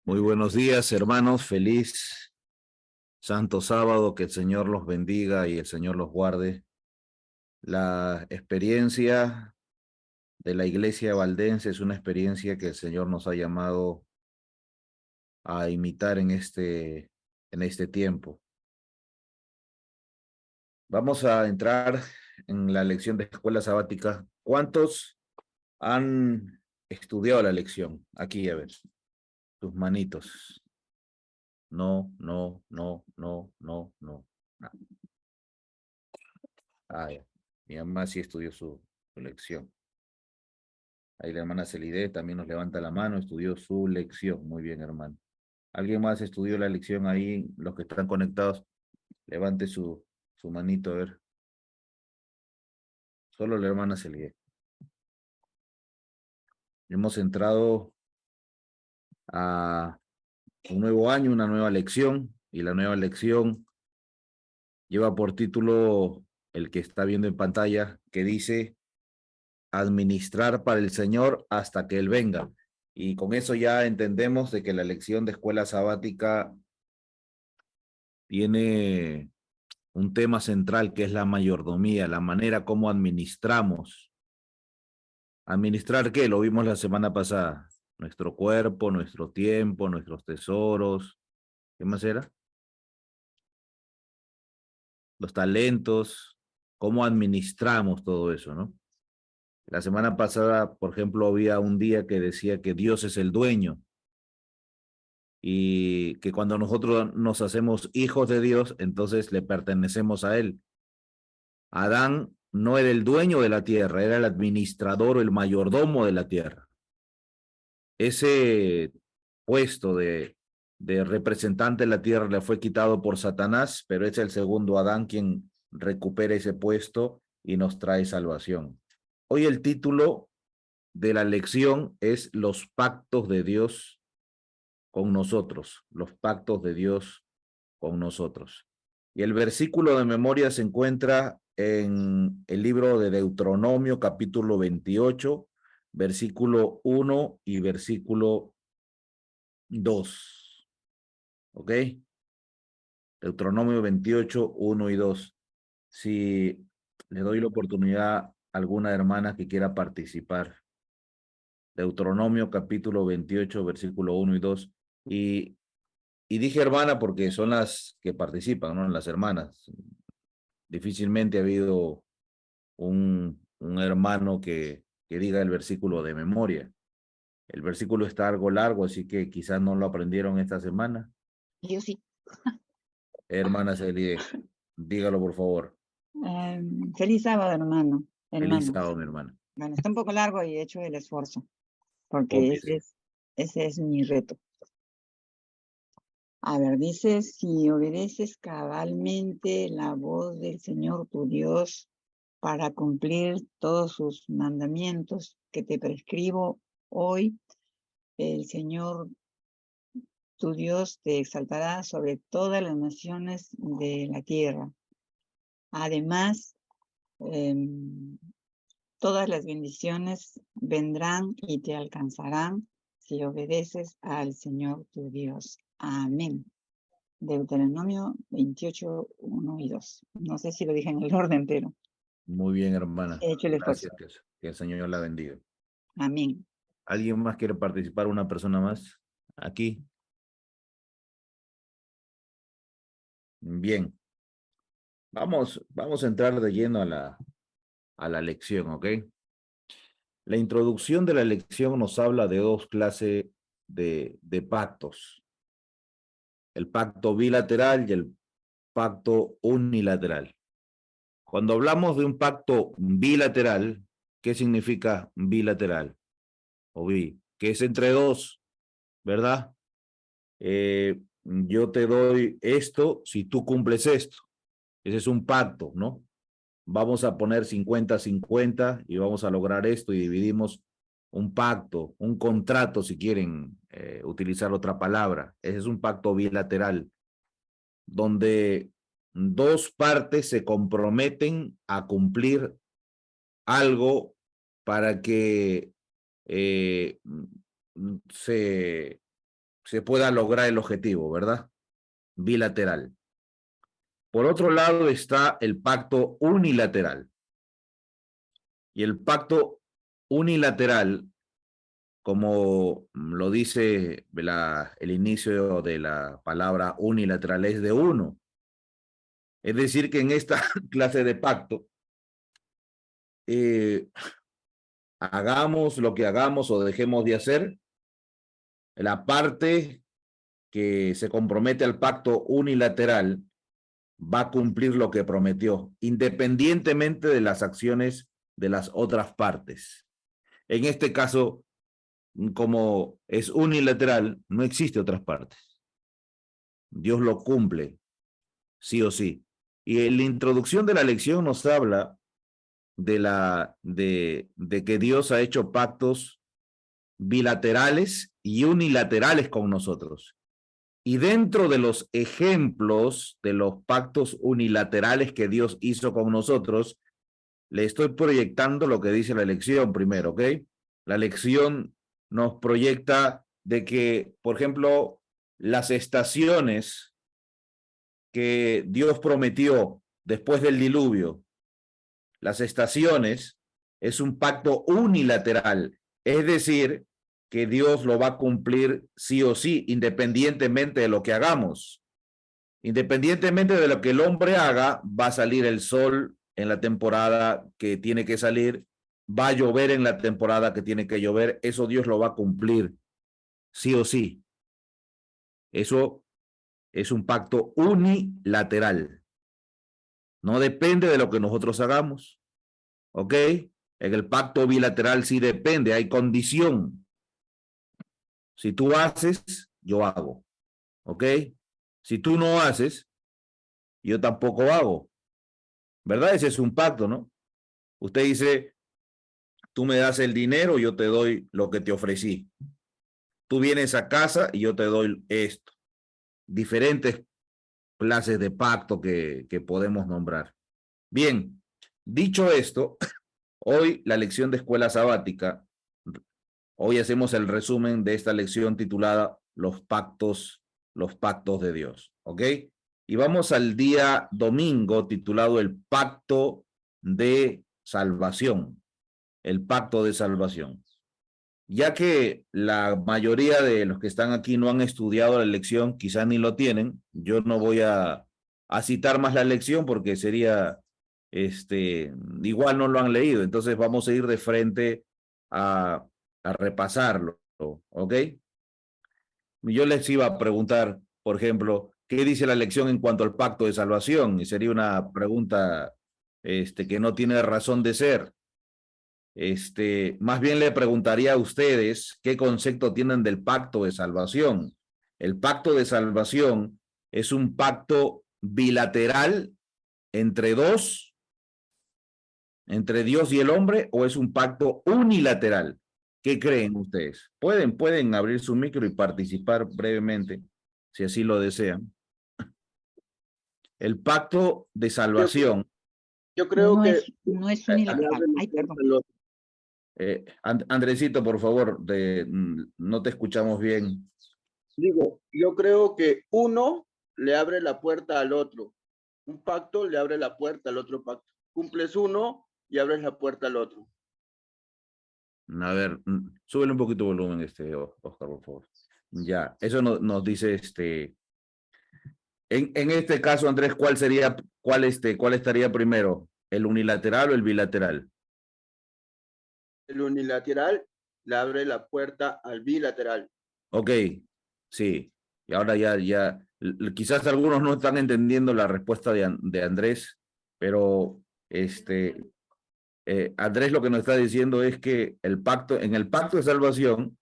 Muy buenos días, hermanos. Feliz Santo Sábado. Que el Señor los bendiga y el Señor los guarde. La experiencia de la Iglesia Valdense es una experiencia que el Señor nos ha llamado a imitar en este tiempo. Vamos a entrar en la lección de escuela sabática. ¿Cuántos han estudiado la lección? Aquí, a ver, tus manitos. No, no, no, no, no, no. Ya. Mi mamá sí estudió su lección. Ahí la hermana Celide también nos levanta la mano, estudió su lección. Muy bien, hermano. ¿Alguien más estudió la lección ahí? Los que están conectados, levante su manito, a ver. Solo la hermana Celide. Hemos entrado a un nuevo año, una nueva lección, y la nueva lección lleva por título el que está viendo en pantalla, que dice administrar para el Señor hasta que Él venga. Y con eso ya entendemos de que la lección de escuela sabática tiene un tema central que es la mayordomía, la manera como administramos. ¿Administrar qué? Lo vimos la semana pasada. Nuestro cuerpo, nuestro tiempo, nuestros tesoros. ¿Qué más era? Los talentos. ¿Cómo administramos todo eso, no? La semana pasada, por ejemplo, había un día que decía que Dios es el dueño y que cuando nosotros nos hacemos hijos de Dios, entonces le pertenecemos a Él. Adán no era el dueño de la tierra, era el administrador o el mayordomo de la tierra. Ese puesto de representante de la tierra le fue quitado por Satanás, pero es el segundo Adán quien recupera ese puesto y nos trae salvación. Hoy el título de la lección es Los pactos de Dios con nosotros, los pactos de Dios con nosotros. Y el versículo de memoria se encuentra en el libro de Deuteronomio, capítulo 28, versículo 1 y versículo 2. ¿Ok? Deuteronomio 28, 1 y 2. Si le doy la oportunidad a alguna hermana que quiera participar. Deuteronomio capítulo 28, versículo 1 y 2. Y dije hermana porque son las que participan, ¿no? Las hermanas. Difícilmente ha habido un hermano que diga el versículo de memoria. El versículo está algo largo, así que quizás no lo aprendieron esta semana. Yo sí. Hermana Celie, dígalo por favor. Feliz sábado, hermano. Feliz Hermanos. sábado, mi hermana. Bueno, está un poco largo y he hecho el esfuerzo, porque Copies. ese es mi reto. A ver, dice, si obedeces cabalmente la voz del Señor tu Dios para cumplir todos sus mandamientos que te prescribo hoy, el Señor tu Dios te exaltará sobre todas las naciones de la tierra. Además, todas las bendiciones vendrán y te alcanzarán si obedeces al Señor tu Dios. Amén. Deuteronomio 28, 1 y 2. No sé si lo dije en el orden, pero Muy bien, hermana. he hecho el esfuerzo. Gracias. Que el Señor la bendiga. Amén. ¿Alguien más quiere participar? ¿Una persona más? Aquí. Bien. Vamos a entrar de lleno a la lección, ¿ok? La introducción de la lección nos habla de dos clases de pactos. El pacto bilateral y el pacto unilateral. Cuando hablamos de un pacto bilateral, ¿qué significa bilateral? O bi, que es entre dos, ¿verdad? Yo te doy esto si tú cumples esto. Ese es un pacto, ¿no? Vamos a poner 50-50 y vamos a lograr esto y dividimos un pacto, un contrato, si quieren utilizar otra palabra. Ese es un pacto bilateral, donde dos partes se comprometen a cumplir algo para que se se pueda lograr el objetivo, ¿verdad? Bilateral. Por otro lado está el pacto unilateral. Y el pacto unilateral, como lo dice el inicio de la palabra unilateral, es de uno. Es decir, que en esta clase de pacto, hagamos lo que hagamos o dejemos de hacer, la parte que se compromete al pacto unilateral va a cumplir lo que prometió, independientemente de las acciones de las otras partes. En este caso, como es unilateral, no existe otras partes. Dios lo cumple, sí o sí. Y en la introducción de la lección nos habla de que Dios ha hecho pactos bilaterales y unilaterales con nosotros. Y dentro de los ejemplos de los pactos unilaterales que Dios hizo con nosotros, le estoy proyectando lo que dice la lección primero, ¿ok? La lección nos proyecta de que, por ejemplo, las estaciones que Dios prometió después del diluvio, las estaciones es un pacto unilateral, es decir, que Dios lo va a cumplir sí o sí, independientemente de lo que hagamos. Independientemente de lo que el hombre haga, va a salir el sol en la temporada que tiene que salir, va a llover en la temporada que tiene que llover, eso Dios lo va a cumplir, sí o sí. Eso es un pacto unilateral. No depende de lo que nosotros hagamos, ¿ok? En el pacto bilateral sí depende, hay condición. Si tú haces, yo hago, ¿ok? Si tú no haces, yo tampoco hago, ¿verdad? Ese es un pacto, ¿no? Usted dice, tú me das el dinero, yo te doy lo que te ofrecí. Tú vienes a casa y yo te doy esto. Diferentes clases de pacto que podemos nombrar. Bien, dicho esto, hoy la lección de escuela sabática, hoy hacemos el resumen de esta lección titulada los pactos de Dios, ¿ok? Y vamos al día domingo titulado el pacto de salvación, el pacto de salvación. Ya que la mayoría de los que están aquí no han estudiado la lección, quizás ni lo tienen, yo no voy a citar más la lección porque sería, igual no lo han leído, entonces vamos a ir de frente a repasarlo, ¿ok? Yo les iba a preguntar, por ejemplo, ¿qué dice la lección en cuanto al pacto de salvación? Y sería una pregunta, que no tiene razón de ser. Más bien le preguntaría a ustedes qué concepto tienen del pacto de salvación. ¿El pacto de salvación es un pacto bilateral entre dos, entre Dios y el hombre, o es un pacto unilateral? ¿Qué creen ustedes? Pueden abrir su micro y participar brevemente, si así lo desean. El pacto de Yo, salvación. yo creo que No es eh, le unilateral. abre la Ay, puerta perdón. al otro. Andresito, por favor, no te escuchamos bien. Digo, yo creo que uno le abre la puerta al otro. Un pacto le abre la puerta al otro pacto. Cumples uno y abres la puerta al otro. A ver, súbele un poquito de volumen, Oscar, por favor. Ya, eso nos dice, en este caso, Andrés, ¿cuál estaría primero? ¿El unilateral o el bilateral? El unilateral le abre la puerta al bilateral. Ok, sí. Y ahora quizás algunos no están entendiendo la respuesta de Andrés, pero Andrés lo que nos está diciendo es que en el pacto de salvación,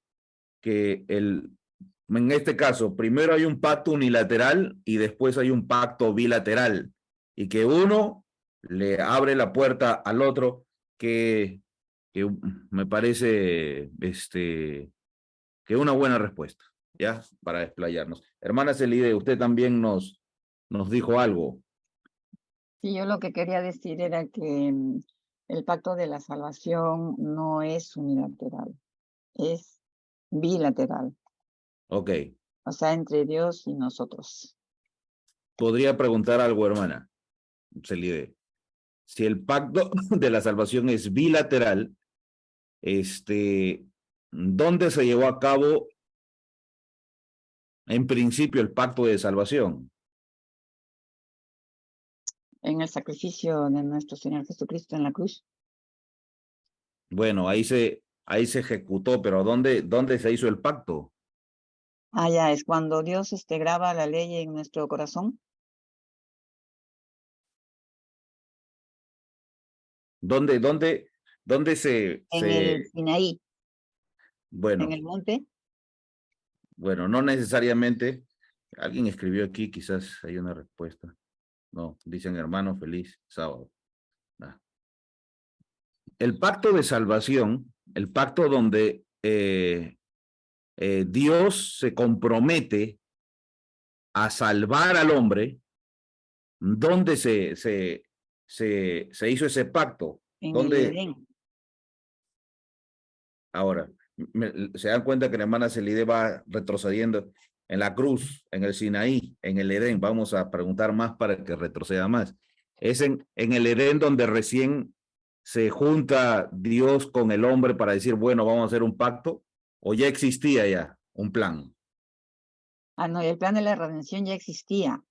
que en este caso, primero hay un pacto unilateral y después hay un pacto bilateral, y que uno le abre la puerta al otro, que me parece que una buena respuesta, ¿ya? Para desplayarnos. Hermana Celide, usted también nos dijo algo. Sí, yo lo que quería decir era que el pacto de la salvación no es unilateral, es bilateral. Ok, o sea, entre Dios y nosotros. Podría preguntar algo, hermana Celide. Si el pacto de la salvación es bilateral, ¿dónde se llevó a cabo en principio el pacto de salvación? En el sacrificio de nuestro Señor Jesucristo en la cruz. Bueno, ahí se ejecutó, pero ¿dónde se hizo el pacto? Ya, es cuando Dios graba la ley en nuestro corazón. ¿Dónde En el Sinaí, bueno, en el monte. bueno, no necesariamente. Alguien escribió aquí, quizás hay una respuesta. No, dicen hermano, feliz sábado. Ah. El pacto de salvación, el pacto donde Dios se compromete a salvar al hombre, ¿dónde se hizo ese pacto? En el ¿Dónde? Edén. Ahora, se dan cuenta que la hermana Celide va retrocediendo en la cruz, en el Sinaí, en el Edén. Vamos a preguntar más para que retroceda más. Es en el Edén donde recién se junta Dios con el hombre para decir, bueno, vamos a hacer un pacto, o ya existía ya un plan. No, el plan de la redención ya existía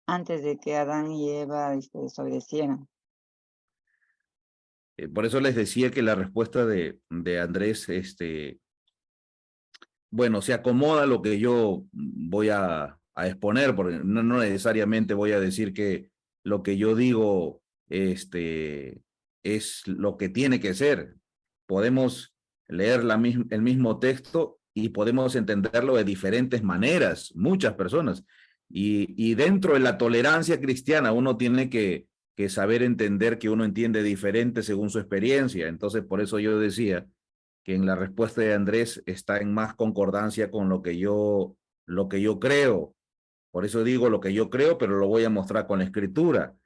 antes de que Adán y Eva desobedecieran. Por eso les decía que la respuesta de Andrés, bueno, se acomoda a lo que yo voy a exponer, porque no necesariamente voy a decir que lo que yo digo es lo que tiene que ser. Podemos leer el mismo texto y podemos entenderlo de diferentes maneras, muchas personas. Y dentro de la tolerancia cristiana uno tiene que saber entender que uno entiende diferente según su experiencia. Entonces, por eso yo decía que en la respuesta de Andrés está en más concordancia con lo que yo creo. Por eso digo lo que yo creo, pero lo voy a mostrar con la escritura.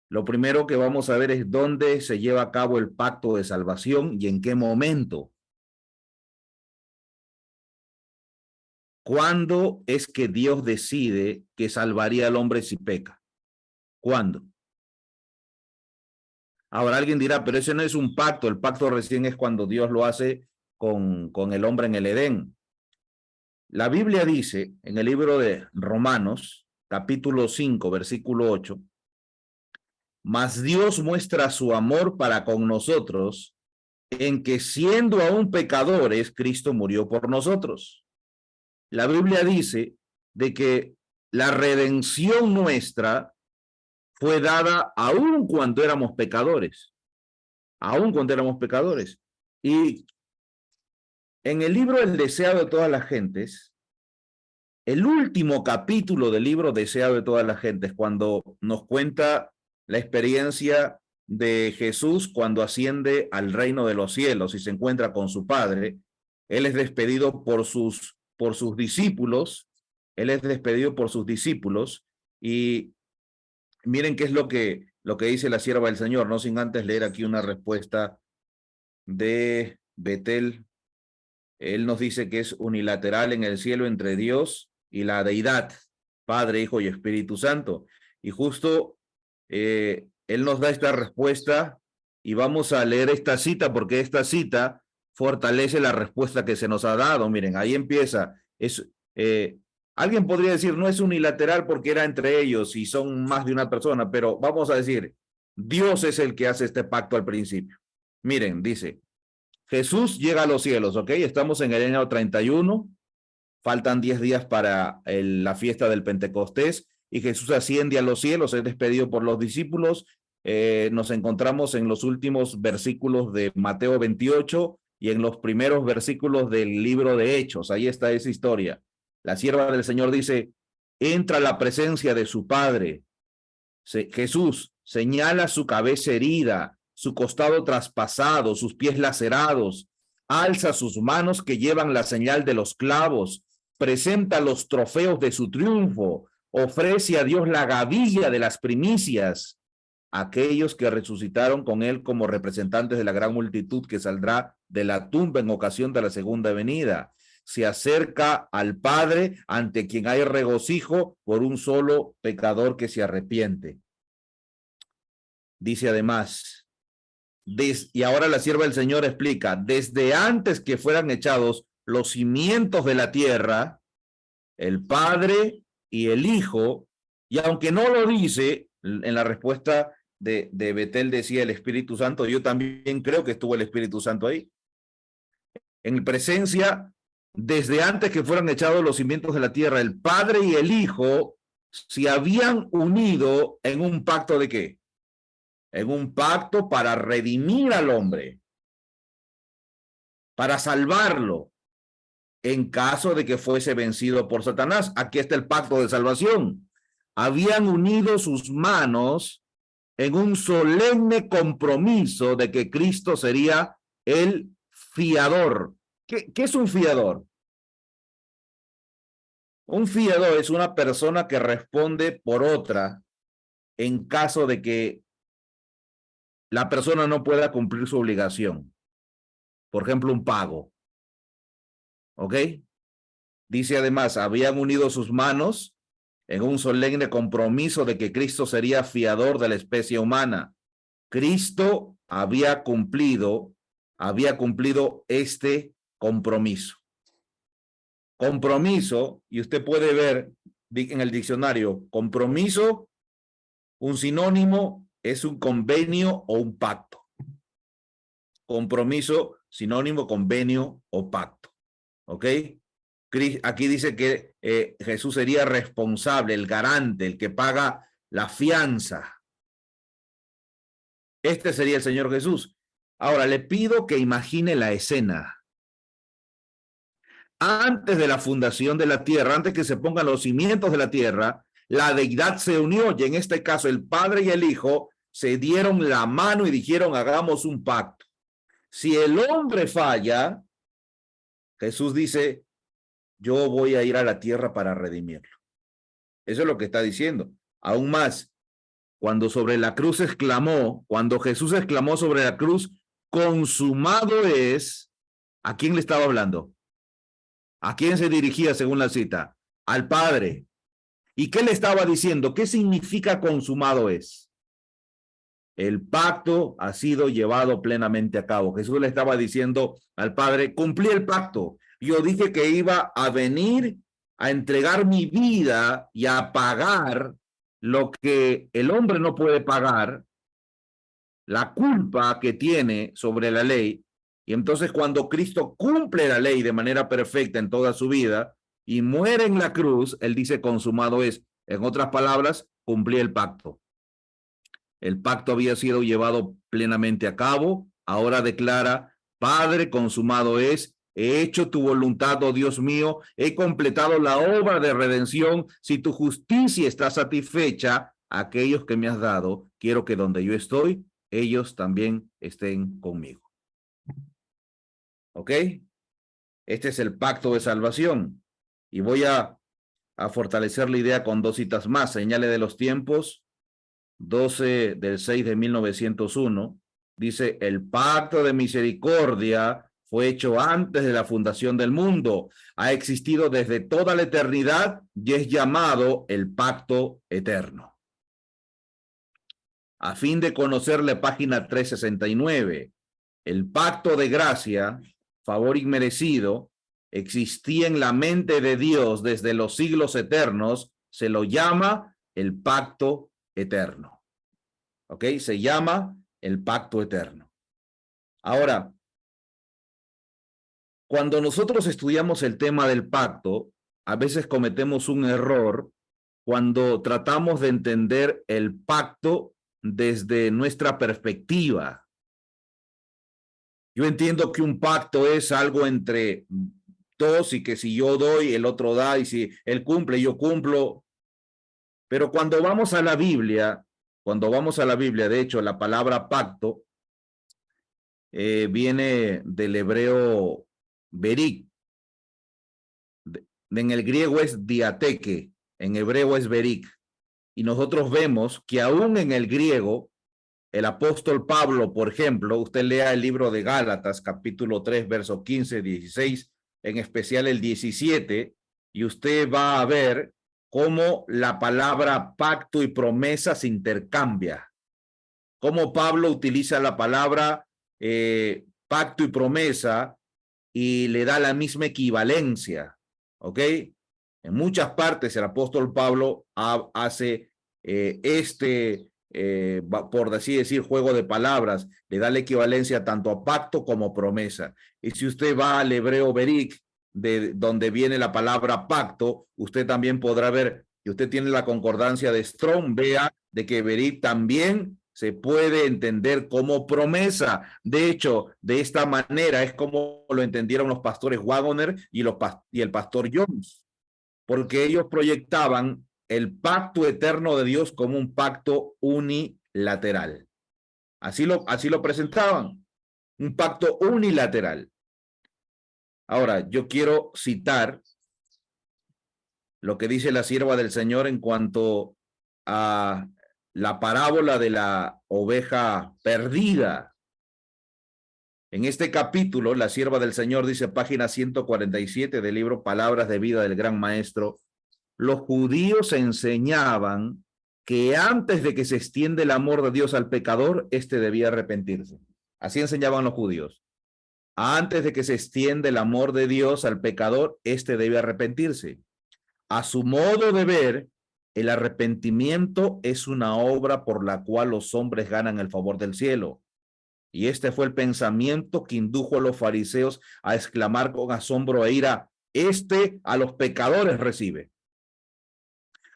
Lo primero que vamos a ver es dónde se lleva a cabo el pacto de salvación y en qué momento. ¿Cuándo es que Dios decide que salvaría al hombre si peca? ¿Cuándo? Ahora alguien dirá, pero ese no es un pacto, el pacto recién es cuando Dios lo hace con el hombre en el Edén. La Biblia dice en el libro de Romanos, capítulo 5, versículo 8, mas Dios muestra su amor para con nosotros en que siendo aún pecadores, Cristo murió por nosotros. La Biblia dice de que la redención nuestra fue dada aún cuando éramos pecadores, aún cuando éramos pecadores. Y en el libro El deseado de todas las gentes, el último capítulo del libro Deseado de todas las gentes, cuando nos cuenta la experiencia de Jesús cuando asciende al reino de los cielos y se encuentra con su Padre. Él es despedido por sus discípulos, y miren qué es lo que dice la sierva del Señor, no sin antes leer aquí una respuesta de Betel. Él nos dice que es unilateral en el cielo entre Dios y la deidad, Padre, Hijo y Espíritu Santo. Y justo Él nos da esta respuesta y vamos a leer esta cita porque esta cita fortalece la respuesta que se nos ha dado. Miren, ahí empieza. Alguien podría decir, no es unilateral porque era entre ellos y son más de una persona, pero vamos a decir, Dios es el que hace este pacto al principio. Miren, dice, Jesús llega a los cielos, ¿ok? Estamos en el año 31, faltan 10 días para la fiesta del Pentecostés y Jesús asciende a los cielos, es despedido por los discípulos. Nos encontramos en los últimos versículos de Mateo 28 y en los primeros versículos del libro de Hechos. Ahí está esa historia. La sierva del Señor dice, entra a la presencia de su Padre. Jesús señala su cabeza herida, su costado traspasado, sus pies lacerados, alza sus manos que llevan la señal de los clavos, presenta los trofeos de su triunfo, ofrece a Dios la gavilla de las primicias, aquellos que resucitaron con él como representantes de la gran multitud que saldrá de la tumba en ocasión de la segunda venida. se acerca al Padre, ante quien hay regocijo por un solo pecador que se arrepiente. Dice además, y ahora la sierva del Señor explica, desde antes que fueran echados los cimientos de la tierra, el Padre y el Hijo, y aunque no lo dice, en la respuesta de Betel decía el Espíritu Santo, yo también creo que estuvo el Espíritu Santo ahí. En presencia, desde antes que fueran echados los cimientos de la tierra, el Padre y el Hijo se habían unido en un pacto ¿de qué? En un pacto para redimir al hombre, para salvarlo, en caso de que fuese vencido por Satanás. Aquí está el pacto de salvación. Habían unido sus manos en un solemne compromiso de que Cristo sería el fiador. ¿Qué es un fiador? Un fiador es una persona que responde por otra en caso de que la persona no pueda cumplir su obligación. Por ejemplo, un pago. ¿Ok? Dice además, habían unido sus manos en un solemne compromiso de que Cristo sería fiador de la especie humana. Cristo había cumplido este compromiso. Compromiso, y usted puede ver en el diccionario, compromiso, un sinónimo es un convenio o un pacto. Compromiso, sinónimo, convenio o pacto. ¿Ok? Aquí dice que Jesús sería responsable, el garante, el que paga la fianza. Este sería el Señor Jesús. Ahora, le pido que imagine la escena. Antes de la fundación de la tierra, antes que se pongan los cimientos de la tierra, la deidad se unió y en este caso el Padre y el Hijo se dieron la mano y dijeron, hagamos un pacto. Si el hombre falla, Jesús dice, yo voy a ir a la tierra para redimirlo. Eso es lo que está diciendo. Aún más, cuando sobre la cruz exclamó, cuando Jesús exclamó sobre la cruz, consumado es, ¿a quién le estaba hablando? ¿A quién se dirigía según la cita? Al Padre. ¿Y qué le estaba diciendo? ¿Qué significa consumado es? El pacto ha sido llevado plenamente a cabo. Jesús le estaba diciendo al Padre, cumplí el pacto. Yo dije que iba a venir a entregar mi vida y a pagar lo que el hombre no puede pagar, la culpa que tiene sobre la ley. Y entonces cuando Cristo cumple la ley de manera perfecta en toda su vida y muere en la cruz, él dice consumado es. En otras palabras, cumplí el pacto. El pacto había sido llevado plenamente a cabo. Ahora declara, Padre, consumado es. He hecho tu voluntad, oh Dios mío. He completado la obra de redención. Si tu justicia está satisfecha, aquellos que me has dado, quiero que donde yo estoy, ellos también estén conmigo. ¿Ok? Este es el pacto de salvación. Y voy a fortalecer la idea con dos citas más. Señales de los tiempos, 12 del 6 de 1901. Dice, el pacto de misericordia fue hecho antes de la fundación del mundo. Ha existido desde toda la eternidad y es llamado el pacto eterno. A fin de conocerle, página 369, el pacto de gracia, favor inmerecido, existía en la mente de Dios desde los siglos eternos, se lo llama el pacto eterno. ¿Ok? Se llama el pacto eterno. Ahora, cuando nosotros estudiamos el tema del pacto, a veces cometemos un error cuando tratamos de entender el pacto desde nuestra perspectiva. Yo entiendo que un pacto es algo entre dos y que si yo doy, el otro da, y si él cumple, yo cumplo. Pero cuando vamos a la Biblia, de hecho, la palabra pacto viene del hebreo berik. En el griego es diateque, en hebreo es berik. Y nosotros vemos que aún en el griego, el apóstol Pablo, por ejemplo, usted lea el libro de Gálatas, capítulo 3, versos 15, 16 en especial el 17, y usted va a ver cómo la palabra pacto y promesa se intercambia. Cómo Pablo utiliza la palabra pacto y promesa y le da la misma equivalencia, ¿ok? En muchas partes el apóstol Pablo hace por así decir, juego de palabras, le da la equivalencia tanto a pacto como promesa. Y si usted va al hebreo Berik, de donde viene la palabra pacto, usted también podrá ver, y usted tiene la concordancia de Strong, vea de que Berik también se puede entender como promesa. De hecho, de esta manera es como lo entendieron los pastores Wagoner y el pastor Jones, porque ellos proyectaban el pacto eterno de Dios como un pacto unilateral. Así lo presentaban, un pacto unilateral. Ahora, yo quiero citar lo que dice la sierva del Señor en cuanto a la parábola de la oveja perdida. En este capítulo, la sierva del Señor dice, página 147 del libro Palabras de Vida del Gran Maestro, los judíos enseñaban que antes de que se extienda el amor de Dios al pecador, éste debía arrepentirse. Así enseñaban los judíos. Antes de que se extienda el amor de Dios al pecador, éste debe arrepentirse. A su modo de ver, el arrepentimiento es una obra por la cual los hombres ganan el favor del cielo. Y este fue el pensamiento que indujo a los fariseos a exclamar con asombro e ira, este a los pecadores recibe.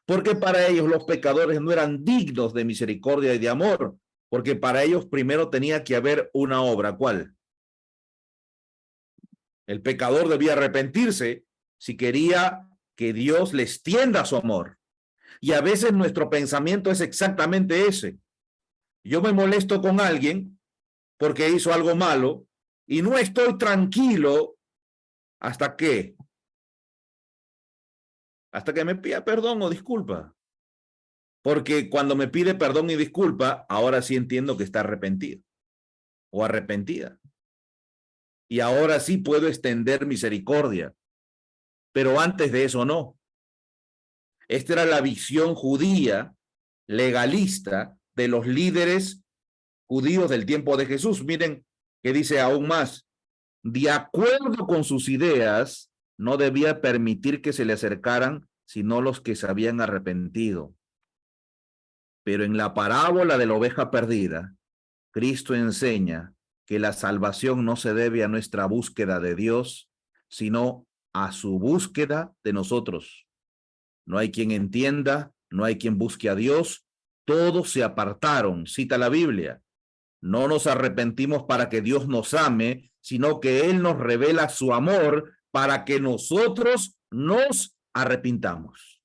Porque para ellos los pecadores no eran dignos de misericordia y de amor, porque para ellos primero tenía que haber una obra. ¿Cuál? El pecador debía arrepentirse si quería que Dios le extienda su amor. Y a veces nuestro pensamiento es exactamente ese. Yo me molesto con alguien porque hizo algo malo y no estoy tranquilo hasta que me pida perdón o disculpa. Porque cuando me pide perdón y disculpa, ahora sí entiendo que está arrepentido o arrepentida. Y ahora sí puedo extender misericordia. Pero antes de eso no. Esta era la visión judía, legalista, de los líderes judíos del tiempo de Jesús. Miren que dice aún más, de acuerdo con sus ideas, no debía permitir que se le acercaran sino los que se habían arrepentido. Pero en la parábola de la oveja perdida, Cristo enseña que la salvación no se debe a nuestra búsqueda de Dios, sino a su búsqueda de nosotros. No hay quien entienda, no hay quien busque a Dios, todos se apartaron, cita la Biblia. No nos arrepentimos para que Dios nos ame, sino que Él nos revela su amor para que nosotros nos arrepintamos.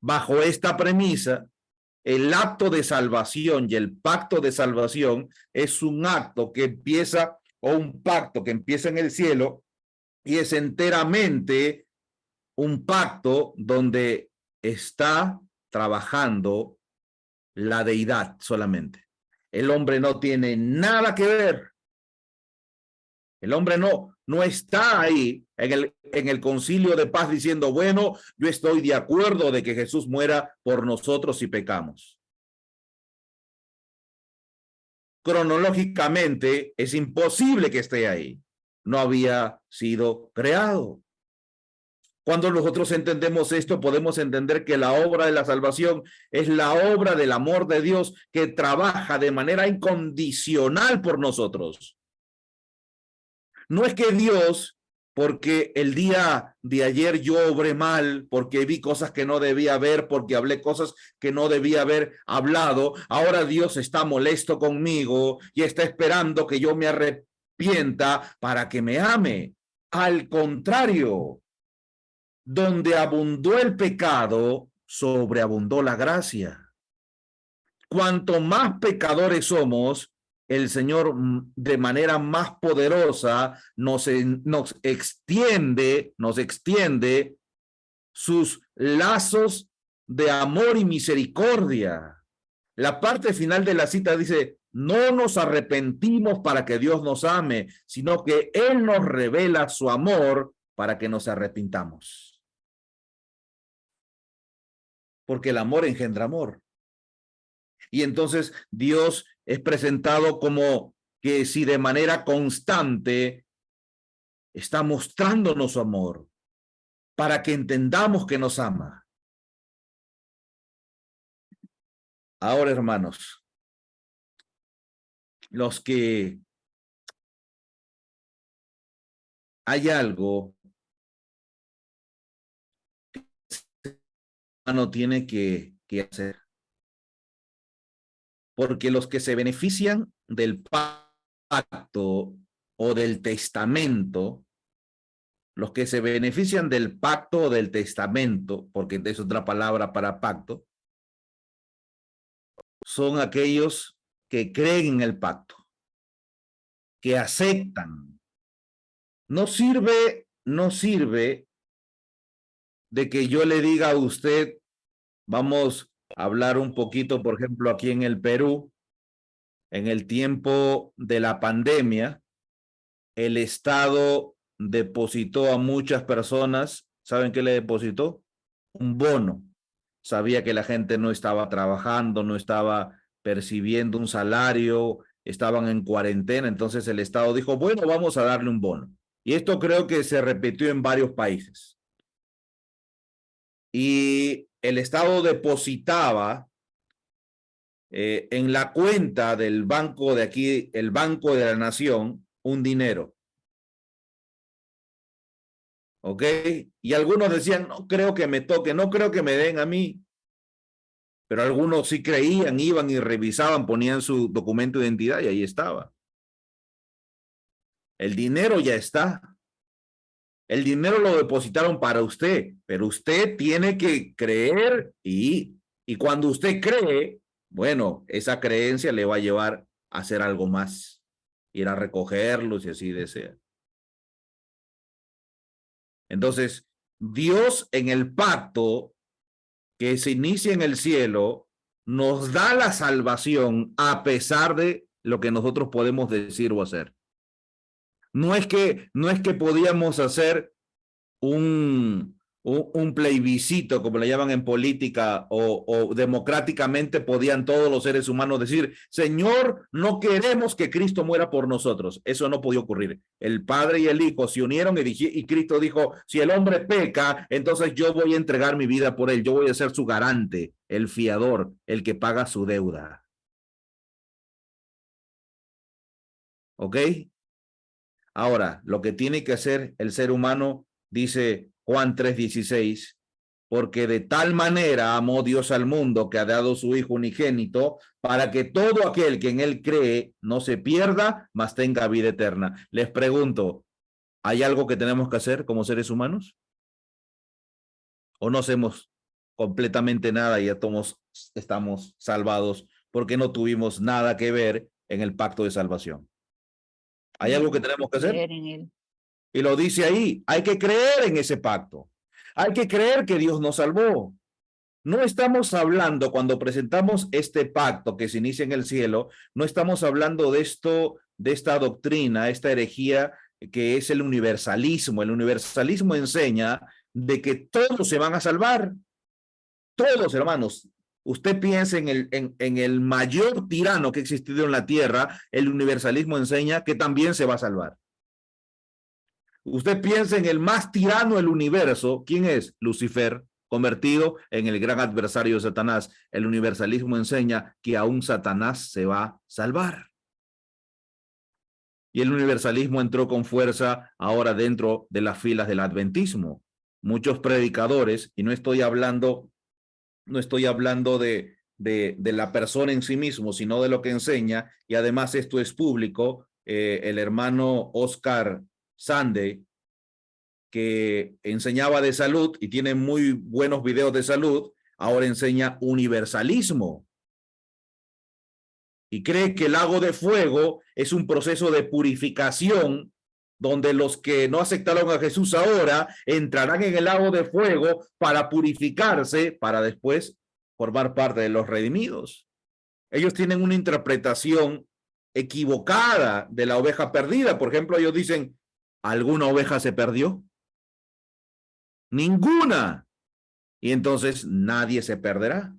Bajo esta premisa, el acto de salvación y el pacto de salvación es un acto que empieza, o un pacto que empieza en el cielo, y es enteramente un pacto donde está trabajando la deidad solamente. El hombre no tiene nada que ver. El hombre no está ahí en el concilio de paz diciendo, bueno, yo estoy de acuerdo de que Jesús muera por nosotros si pecamos. Cronológicamente es imposible que esté ahí. No había sido creado. Cuando nosotros entendemos esto, podemos entender que la obra de la salvación es la obra del amor de Dios que trabaja de manera incondicional por nosotros. No es que Dios, porque el día de ayer yo obré mal, porque vi cosas que no debía ver, porque hablé cosas que no debía haber hablado, ahora Dios está molesto conmigo y está esperando que yo me arrepienta para que me ame. Al contrario, donde abundó el pecado, sobreabundó la gracia. Cuanto más pecadores somos, el Señor de manera más poderosa nos extiende sus lazos de amor y misericordia. La parte final de la cita dice, no nos arrepentimos para que Dios nos ame, sino que Él nos revela su amor para que nos arrepintamos. Porque el amor engendra amor. Y entonces Dios es presentado como que si de manera constante está mostrándonos su amor para que entendamos que nos ama. Ahora, hermanos, los que hay algo que el hermano tiene que hacer. Porque los que se benefician del pacto o del testamento, los que se benefician del pacto o del testamento, porque es otra palabra para pacto, son aquellos que creen en el pacto, que aceptan. No sirve de que yo le diga a usted, vamos a hablar un poquito, por ejemplo, aquí en el Perú, en el tiempo de la pandemia, el Estado depositó a muchas personas, ¿saben qué le depositó? Un bono. Sabía que la gente no estaba trabajando, no estaba percibiendo un salario, estaban en cuarentena, entonces el Estado dijo, bueno, vamos a darle un bono. Y esto creo que se repitió en varios países. Y el Estado depositaba en la cuenta del banco de aquí, el Banco de la Nación, un dinero. ¿Ok? Y algunos decían, no creo que me toque, no creo que me den a mí. Pero algunos sí creían, iban y revisaban, ponían su documento de identidad y ahí estaba. El dinero ya está. El dinero lo depositaron para usted, pero usted tiene que creer y cuando usted cree, bueno, esa creencia le va a llevar a hacer algo más, ir a recogerlos si así desea. Entonces, Dios en el pacto que se inicia en el cielo nos da la salvación a pesar de lo que nosotros podemos decir o hacer. No es que podíamos hacer un plebiscito, como le llaman en política, o democráticamente podían todos los seres humanos decir, Señor, no queremos que Cristo muera por nosotros. Eso no podía ocurrir. El Padre y el Hijo se unieron y Cristo dijo, si el hombre peca, entonces yo voy a entregar mi vida por él. Yo voy a ser su garante, el fiador, el que paga su deuda. ¿Ok? Ahora, lo que tiene que hacer el ser humano, dice Juan 3:16, porque de tal manera amó Dios al mundo que ha dado su Hijo unigénito para que todo aquel que en él cree no se pierda, mas tenga vida eterna. Les pregunto, ¿hay algo que tenemos que hacer como seres humanos? ¿O no hacemos completamente nada y ya estamos salvados porque no tuvimos nada que ver en el pacto de salvación? ¿Hay algo que tenemos que hacer? En él. Y lo dice ahí, hay que creer en ese pacto. Hay que creer que Dios nos salvó. No estamos hablando, cuando presentamos este pacto que se inicia en el cielo, no estamos hablando de esto, de esta doctrina, esta herejía que es el universalismo. El universalismo enseña de que todos se van a salvar. Todos, hermanos. Usted piensa en el mayor tirano que ha existido en la tierra, el universalismo enseña que también se va a salvar. Usted piensa en el más tirano del universo, ¿quién es? Lucifer, convertido en el gran adversario de Satanás. El universalismo enseña que aún Satanás se va a salvar. Y el universalismo entró con fuerza ahora dentro de las filas del adventismo. Muchos predicadores, y no estoy hablando de la persona en sí mismo, sino de lo que enseña, y además esto es público. El hermano Oscar Sande, que enseñaba de salud y tiene muy buenos videos de salud, ahora enseña universalismo. Y cree que el lago de fuego es un proceso de purificación donde los que no aceptaron a Jesús ahora entrarán en el lago de fuego para purificarse, para después formar parte de los redimidos. Ellos tienen una interpretación equivocada de la oveja perdida. Por ejemplo, ellos dicen, ¿alguna oveja se perdió? Ninguna. Y entonces nadie se perderá.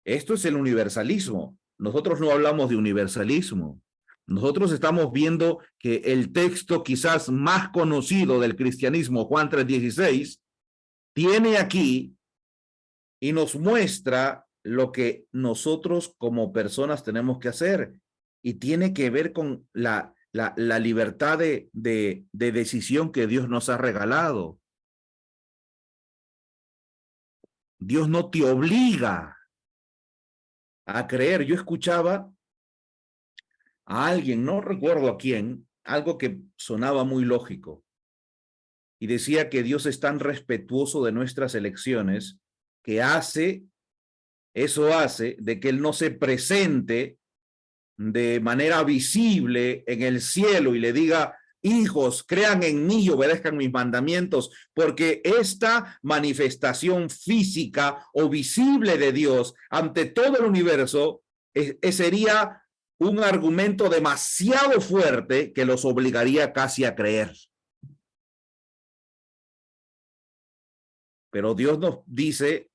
Esto es el universalismo. Nosotros no hablamos de universalismo. Nosotros estamos viendo que el texto quizás más conocido del cristianismo, Juan 3:16, tiene aquí y nos muestra lo que nosotros como personas tenemos que hacer. Y tiene que ver con la libertad de decisión que Dios nos ha regalado. Dios no te obliga a creer. Yo escuchaba a alguien, no recuerdo a quién, algo que sonaba muy lógico. Y decía que Dios es tan respetuoso de nuestras elecciones que eso hace de que Él no se presente de manera visible en el cielo y le diga, hijos, crean en mí y obedezcan mis mandamientos, porque esta manifestación física o visible de Dios ante todo el universo sería un argumento demasiado fuerte que los obligaría casi a creer. Pero Dios nos dice,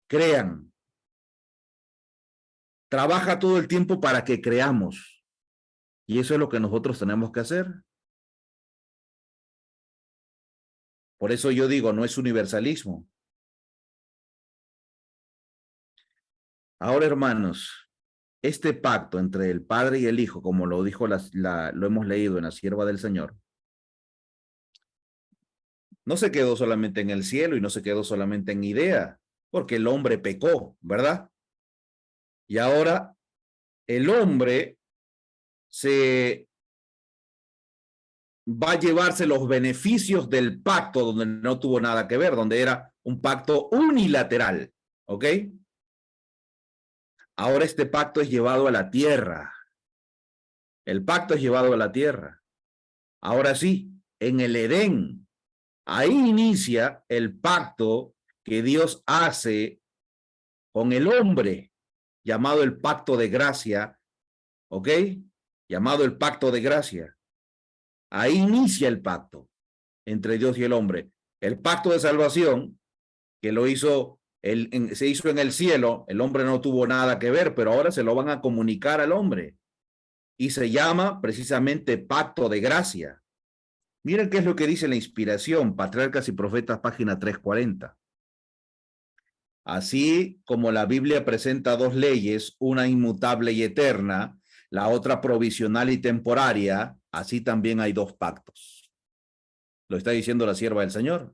crean. Trabaja todo el tiempo para que creamos. Y eso es lo que nosotros tenemos que hacer. Por eso yo digo, no es universalismo. Ahora, hermanos, este pacto entre el Padre y el Hijo, como lo dijo lo hemos leído en la sierva del Señor, no se quedó solamente en el cielo y no se quedó solamente en idea, porque el hombre pecó, ¿verdad? Y ahora el hombre va a llevarse los beneficios del pacto donde no tuvo nada que ver, donde era un pacto unilateral, ¿ok? Ahora este pacto es llevado a la tierra. El pacto es llevado a la tierra. Ahora sí, en el Edén, ahí inicia el pacto que Dios hace con el hombre, llamado el pacto de gracia, ¿ok? Llamado el pacto de gracia. Ahí inicia el pacto entre Dios y el hombre. El pacto de salvación, que se hizo en el cielo, el hombre no tuvo nada que ver, pero ahora se lo van a comunicar al hombre. Y se llama precisamente pacto de gracia. Miren qué es lo que dice la inspiración, Patriarcas y Profetas, página 340. Así como la Biblia presenta dos leyes, una inmutable y eterna, la otra provisional y temporaria, así también hay dos pactos. Lo está diciendo la sierva del Señor.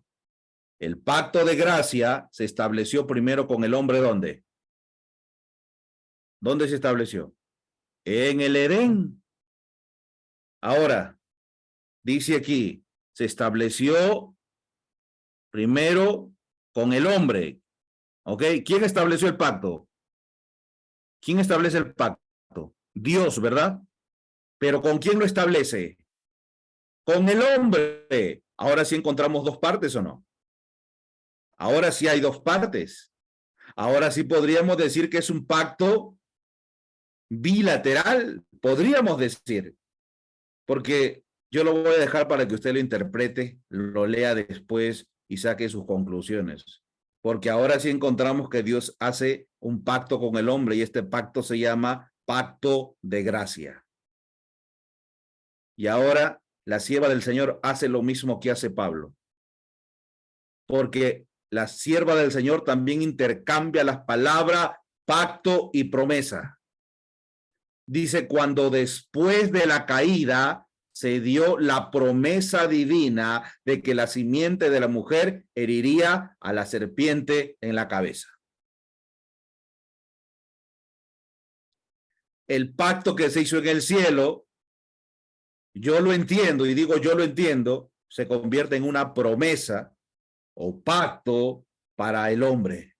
El pacto de gracia se estableció primero con el hombre, ¿dónde? ¿Dónde se estableció? En el Edén. Ahora, dice aquí, se estableció primero con el hombre. ¿Ok? ¿Quién estableció el pacto? ¿Quién establece el pacto? Dios, ¿verdad? Pero ¿con quién lo establece? Con el hombre. Ahora sí encontramos dos partes, ¿o no? Ahora sí hay dos partes. Ahora sí podríamos decir que es un pacto bilateral, podríamos decir, porque yo lo voy a dejar para que usted lo interprete, lo lea después y saque sus conclusiones. Porque ahora sí encontramos que Dios hace un pacto con el hombre y este pacto se llama pacto de gracia. Y ahora la sierva del Señor hace lo mismo que hace Pablo. Porque la sierva del Señor también intercambia las palabras pacto y promesa. Dice, cuando después de la caída se dio la promesa divina de que la simiente de la mujer heriría a la serpiente en la cabeza. El pacto que se hizo en el cielo, yo lo entiendo, y digo yo lo entiendo, se convierte en una promesa o pacto para el hombre.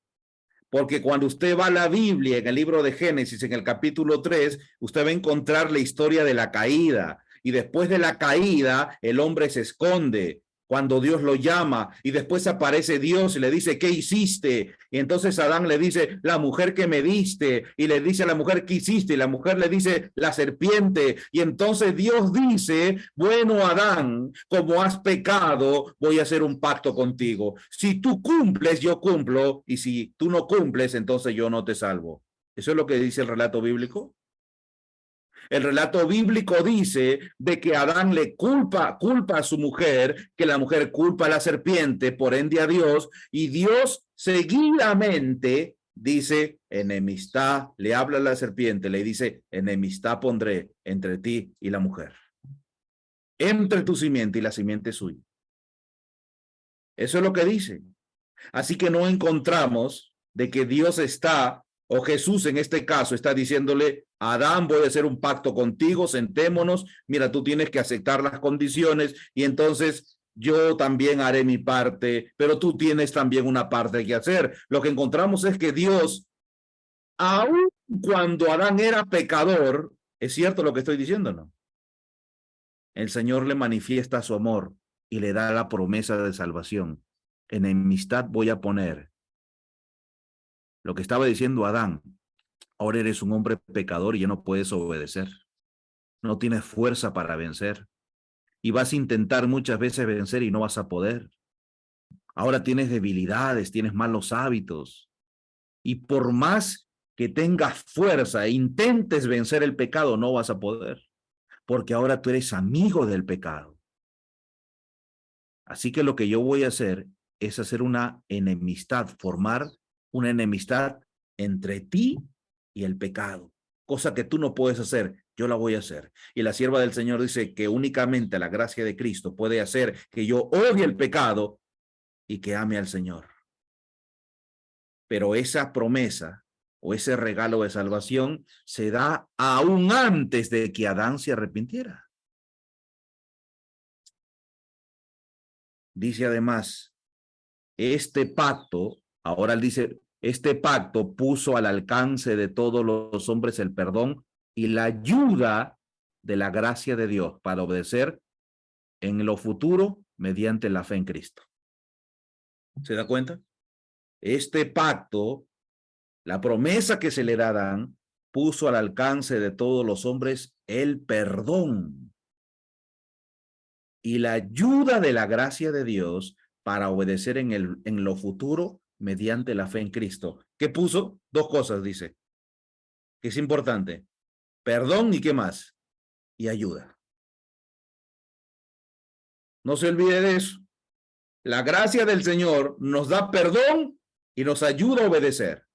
Porque cuando usted va a la Biblia, en el libro de Génesis, en el capítulo 3, usted va a encontrar la historia de la caída. Y después de la caída, el hombre se esconde. cuando Dios lo llama y después aparece Dios y le dice, ¿qué hiciste? Y entonces Adán le dice, la mujer que me diste, y le dice a la mujer, ¿qué hiciste? Y la mujer le dice, la serpiente. Y entonces Dios dice, bueno, Adán, como has pecado, voy a hacer un pacto contigo. Si tú cumples, yo cumplo, y si tú no cumples, entonces yo no te salvo. ¿Eso es lo que dice el relato bíblico? El relato bíblico dice de que Adán le culpa a su mujer, que la mujer culpa a la serpiente, por ende a Dios, y Dios seguidamente dice, enemistad, le habla a la serpiente, le dice, enemistad pondré entre ti y la mujer, entre tu simiente y la simiente suya. Eso es lo que dice. Así que no encontramos de que Dios está, o Jesús en este caso está diciéndole, Adán, voy a hacer un pacto contigo, sentémonos, mira, tú tienes que aceptar las condiciones y entonces yo también haré mi parte, pero tú tienes también una parte que hacer. Lo que encontramos es que Dios, aun cuando Adán era pecador, es cierto lo que estoy diciendo, ¿no? El Señor le manifiesta su amor y le da la promesa de salvación. Enemistad voy a poner. Lo que estaba diciendo Adán, ahora eres un hombre pecador y ya no puedes obedecer. No tienes fuerza para vencer. Y vas a intentar muchas veces vencer y no vas a poder. Ahora tienes debilidades, tienes malos hábitos. Y por más que tengas fuerza e intentes vencer el pecado, no vas a poder. Porque ahora tú eres amigo del pecado. Así que lo que yo voy a hacer es hacer una enemistad, formar una enemistad entre ti y el pecado, cosa que tú no puedes hacer, yo la voy a hacer. Y la sierva del Señor dice que únicamente la gracia de Cristo puede hacer que yo odie el pecado y que ame al Señor. Pero esa promesa o ese regalo de salvación se da aún antes de que Adán se arrepintiera. Dice además, este pacto, ahora él dice, este pacto puso al alcance de todos los hombres el perdón y la ayuda de la gracia de Dios para obedecer en lo futuro mediante la fe en Cristo. ¿Se da cuenta? Este pacto, la promesa que se le da a Adán, puso al alcance de todos los hombres el perdón y la ayuda de la gracia de Dios para obedecer en lo futuro mediante la fe en Cristo. ¿Qué puso? Dos cosas, dice, que es importante. Perdón y ¿qué más? Y ayuda. No se olvide de eso. La gracia del Señor nos da perdón y nos ayuda a obedecer.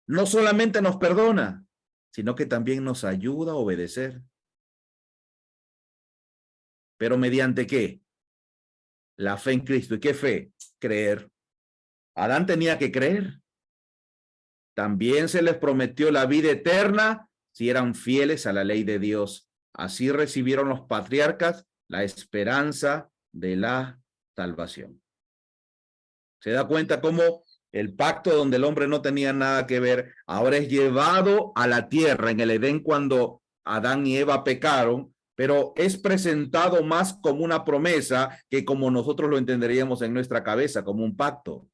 No solamente nos perdona, sino que también nos ayuda a obedecer. ¿Pero mediante qué? La fe en Cristo. ¿Y qué fe? Creer. Adán tenía que creer. También se les prometió la vida eterna si eran fieles a la ley de Dios. Así recibieron los patriarcas la esperanza de la salvación. ¿Se da cuenta cómo el pacto donde el hombre no tenía nada que ver ahora es llevado a la tierra en el Edén cuando Adán y Eva pecaron, pero es presentado más como una promesa que como nosotros lo entenderíamos en nuestra cabeza, como un pacto?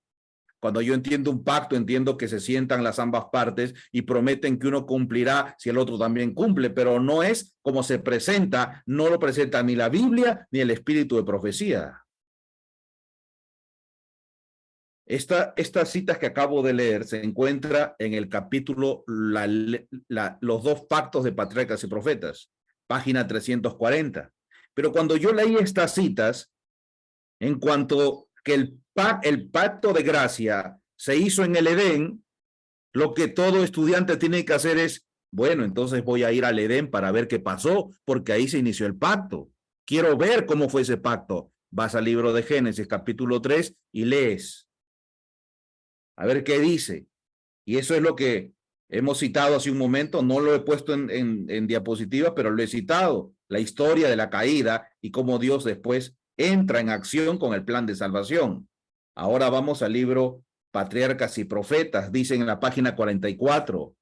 Cuando yo entiendo un pacto, entiendo que se sientan las ambas partes y prometen que uno cumplirá si el otro también cumple, pero no es como se presenta, no lo presenta ni la Biblia ni el espíritu de profecía. Estas citas que acabo de leer se encuentra en el capítulo los dos pactos de patriarcas y profetas, página 340. Pero cuando yo leí estas citas, en cuanto que el pacto de gracia se hizo en el Edén, lo que todo estudiante tiene que hacer es, bueno, entonces voy a ir al Edén para ver qué pasó, porque ahí se inició el pacto. Quiero ver cómo fue ese pacto. Vas al libro de Génesis, capítulo 3, y lees. A ver qué dice. Y eso es lo que hemos citado hace un momento. No lo he puesto en diapositivas, pero lo he citado. La historia de la caída y cómo Dios después entra en acción con el plan de salvación. Ahora vamos al libro Patriarcas y Profetas, dicen en la página 44.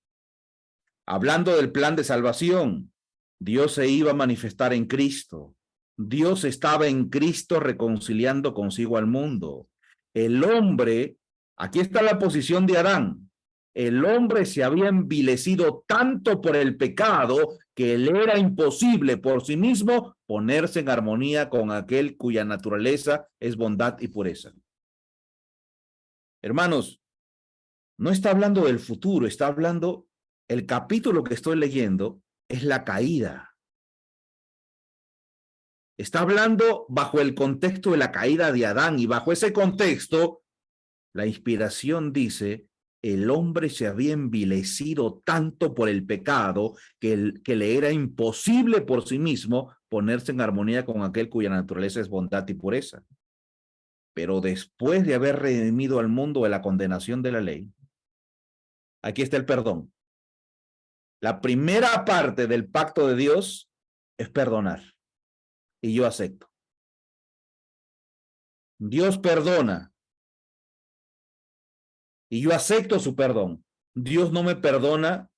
Hablando del plan de salvación, Dios se iba a manifestar en Cristo. Dios estaba en Cristo reconciliando consigo al mundo. El hombre, aquí está la posición de Adán. El hombre se había envilecido tanto por el pecado que le era imposible por sí mismo ponerse en armonía con aquel cuya naturaleza es bondad y pureza. Hermanos, no está hablando del futuro, está hablando, el capítulo que estoy leyendo es la caída. Está hablando bajo el contexto de la caída de Adán, y bajo ese contexto, la inspiración dice, el hombre se había envilecido tanto por el pecado que le era imposible por sí mismo ponerse en armonía con aquel cuya naturaleza es bondad y pureza. Pero después de haber redimido al mundo de la condenación de la ley, aquí está el perdón. La primera parte del pacto de Dios es perdonar. Y yo acepto. Dios perdona. Y yo acepto su perdón. Dios no me perdona.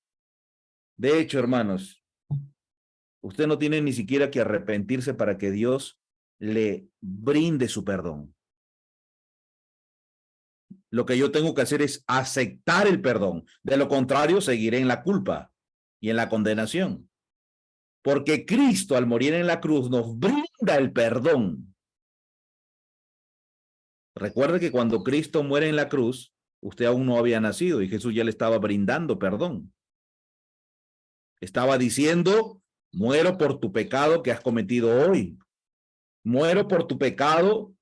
De hecho, hermanos, usted no tiene ni siquiera que arrepentirse para que Dios le brinde su perdón. Lo que yo tengo que hacer es aceptar el perdón. De lo contrario, seguiré en la culpa y en la condenación. Porque Cristo, al morir en la cruz, nos brinda el perdón. Recuerde que cuando Cristo muere en la cruz, usted aún no había nacido y Jesús ya le estaba brindando perdón. Estaba diciendo, muero por tu pecado que has cometido hoy. Muero por tu pecado.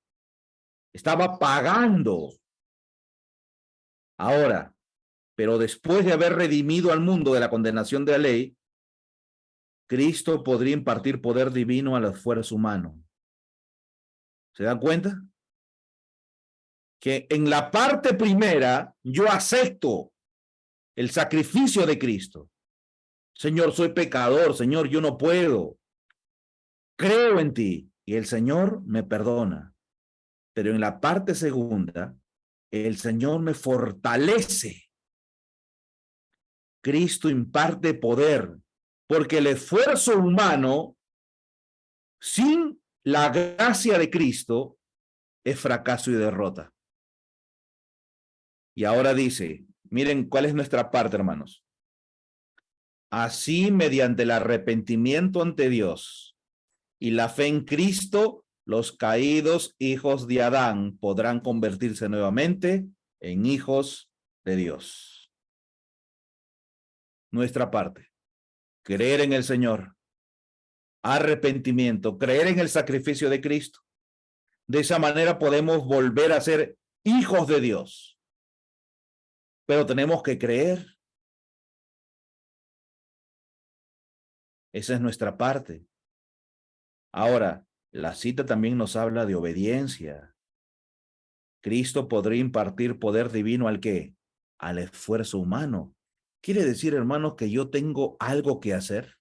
Estaba pagando. Ahora, pero después de haber redimido al mundo de la condenación de la ley, Cristo podría impartir poder divino al esfuerzo humano. ¿Se dan cuenta? Que en la parte primera yo acepto el sacrificio de Cristo. Señor, soy pecador. Señor, yo no puedo. Creo en ti. Y el Señor me perdona. Pero en la parte segunda, el Señor me fortalece. Cristo imparte poder, porque el esfuerzo humano sin la gracia de Cristo es fracaso y derrota. Y ahora dice, miren cuál es nuestra parte, hermanos. Así, mediante el arrepentimiento ante Dios y la fe en Cristo, los caídos hijos de Adán podrán convertirse nuevamente en hijos de Dios. Nuestra parte, creer en el Señor, arrepentimiento, creer en el sacrificio de Cristo. De esa manera podemos volver a ser hijos de Dios. Pero tenemos que creer. Esa es nuestra parte. Ahora, la cita también nos habla de obediencia. Cristo podría impartir poder divino ¿al qué? Al esfuerzo humano. ¿Quiere decir, hermanos, que yo tengo algo que hacer?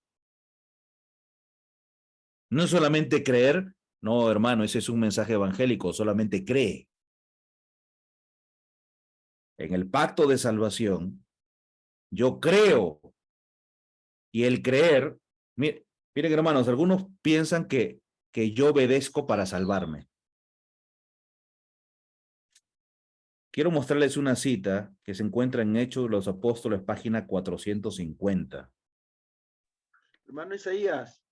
No solamente creer, no, hermano, ese es un mensaje evangélico, solamente cree. En el pacto de salvación, yo creo, y el creer, miren, hermanos, algunos piensan que yo obedezco para salvarme. Quiero mostrarles una cita que se encuentra en Hechos de los Apóstoles, página 450. Hermano Isaías.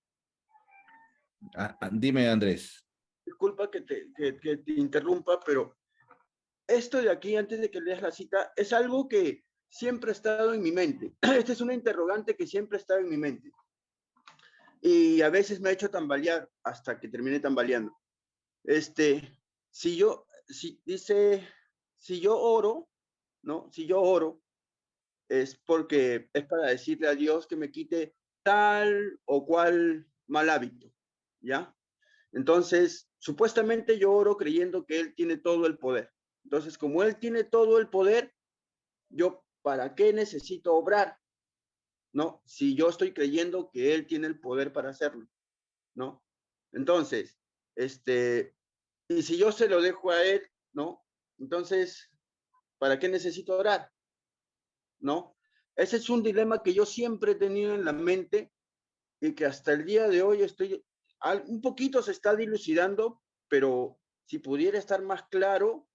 Dime, Andrés. Disculpa que te interrumpa, pero esto de aquí, antes de que leas la cita, es algo que siempre ha estado en mi mente. Esta es una interrogante que siempre ha estado en mi mente. Y a veces me ha hecho tambalear hasta que termine tambaleando. Si yo oro, ¿no? Si yo oro, es porque es para decirle a Dios que me quite tal o cual mal hábito, ¿ya? Entonces, supuestamente yo oro creyendo que Él tiene todo el poder. Entonces, como Él tiene todo el poder, yo, ¿para qué necesito obrar? ¿No? Si yo estoy creyendo que Él tiene el poder para hacerlo, ¿no? Entonces, y si yo se lo dejo a Él, ¿no? Entonces, ¿para qué necesito orar? ¿No? Ese es un dilema que yo siempre he tenido en la mente y que hasta el día de hoy estoy Un poquito se está dilucidando, pero si pudiera estar más claro,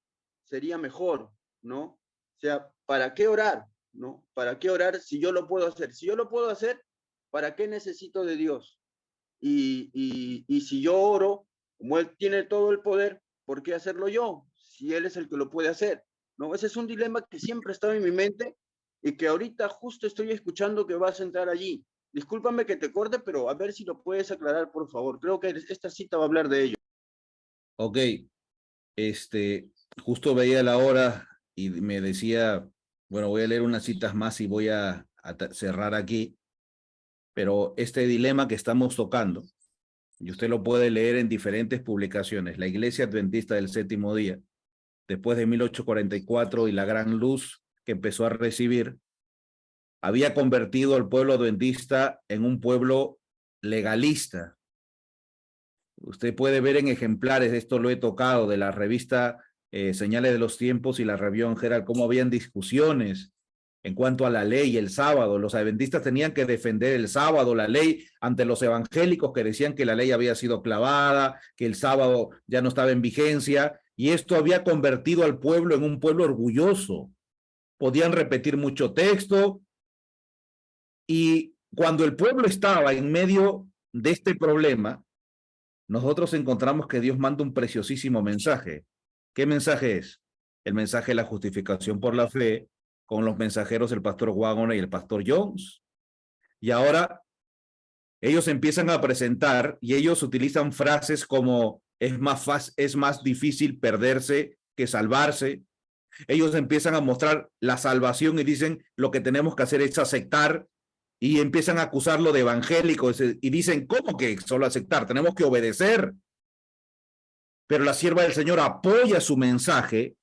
sería mejor, ¿no? O sea, ¿para qué orar? ¿No? ¿Para qué orar si yo lo puedo hacer? Si yo lo puedo hacer, ¿para qué necesito de Dios? Y si yo oro, como Él tiene todo el poder, ¿por qué hacerlo yo? Si Él es el que lo puede hacer, ¿no? Ese es un dilema que siempre estaba en mi mente y que ahorita justo estoy escuchando que vas a entrar allí. Discúlpame que te corte, pero a ver si lo puedes aclarar, por favor. Creo que esta cita va a hablar de ello. Ok, justo veía la hora y me decía, bueno, voy a leer unas citas más y voy a cerrar aquí, pero este dilema que estamos tocando, y usted lo puede leer en diferentes publicaciones, la Iglesia Adventista del Séptimo Día, después de 1844 y la gran luz que empezó a recibir, había convertido al pueblo adventista en un pueblo legalista. Usted puede ver en ejemplares, esto lo he tocado, de la revista Señales de los Tiempos y la Review Herald, cómo habían discusiones en cuanto a la ley el sábado. Los adventistas tenían que defender el sábado, la ley, ante los evangélicos que decían que la ley había sido clavada, que el sábado ya no estaba en vigencia, y esto había convertido al pueblo en un pueblo orgulloso. Podían repetir mucho texto, y cuando el pueblo estaba en medio de este problema, nosotros encontramos que Dios manda un preciosísimo mensaje. ¿Qué mensaje es? El mensaje de la justificación por la fe, con los mensajeros el pastor Wagner y el pastor Jones. Y ahora ellos empiezan a presentar y ellos utilizan frases como es más difícil perderse que salvarse. Ellos empiezan a mostrar la salvación y dicen lo que tenemos que hacer es aceptar, y empiezan a acusarlo de evangélico y dicen, ¿cómo que solo aceptar? Tenemos que obedecer. Pero la sierva del Señor apoya su mensaje,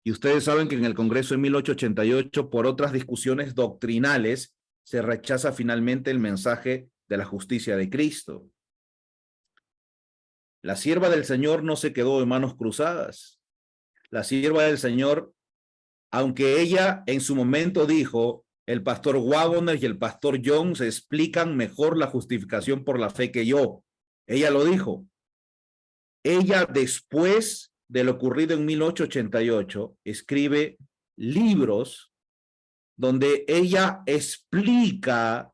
y ustedes saben que en el Congreso en 1888, por otras discusiones doctrinales, se rechaza finalmente el mensaje de la justicia de Cristo. La sierva del Señor no se quedó de manos cruzadas. La sierva del Señor, aunque ella en su momento dijo, el pastor Wagner y el pastor Jones explican mejor la justificación por la fe que yo. Ella lo dijo. Ella, después de lo ocurrido en 1888, escribe libros donde ella explica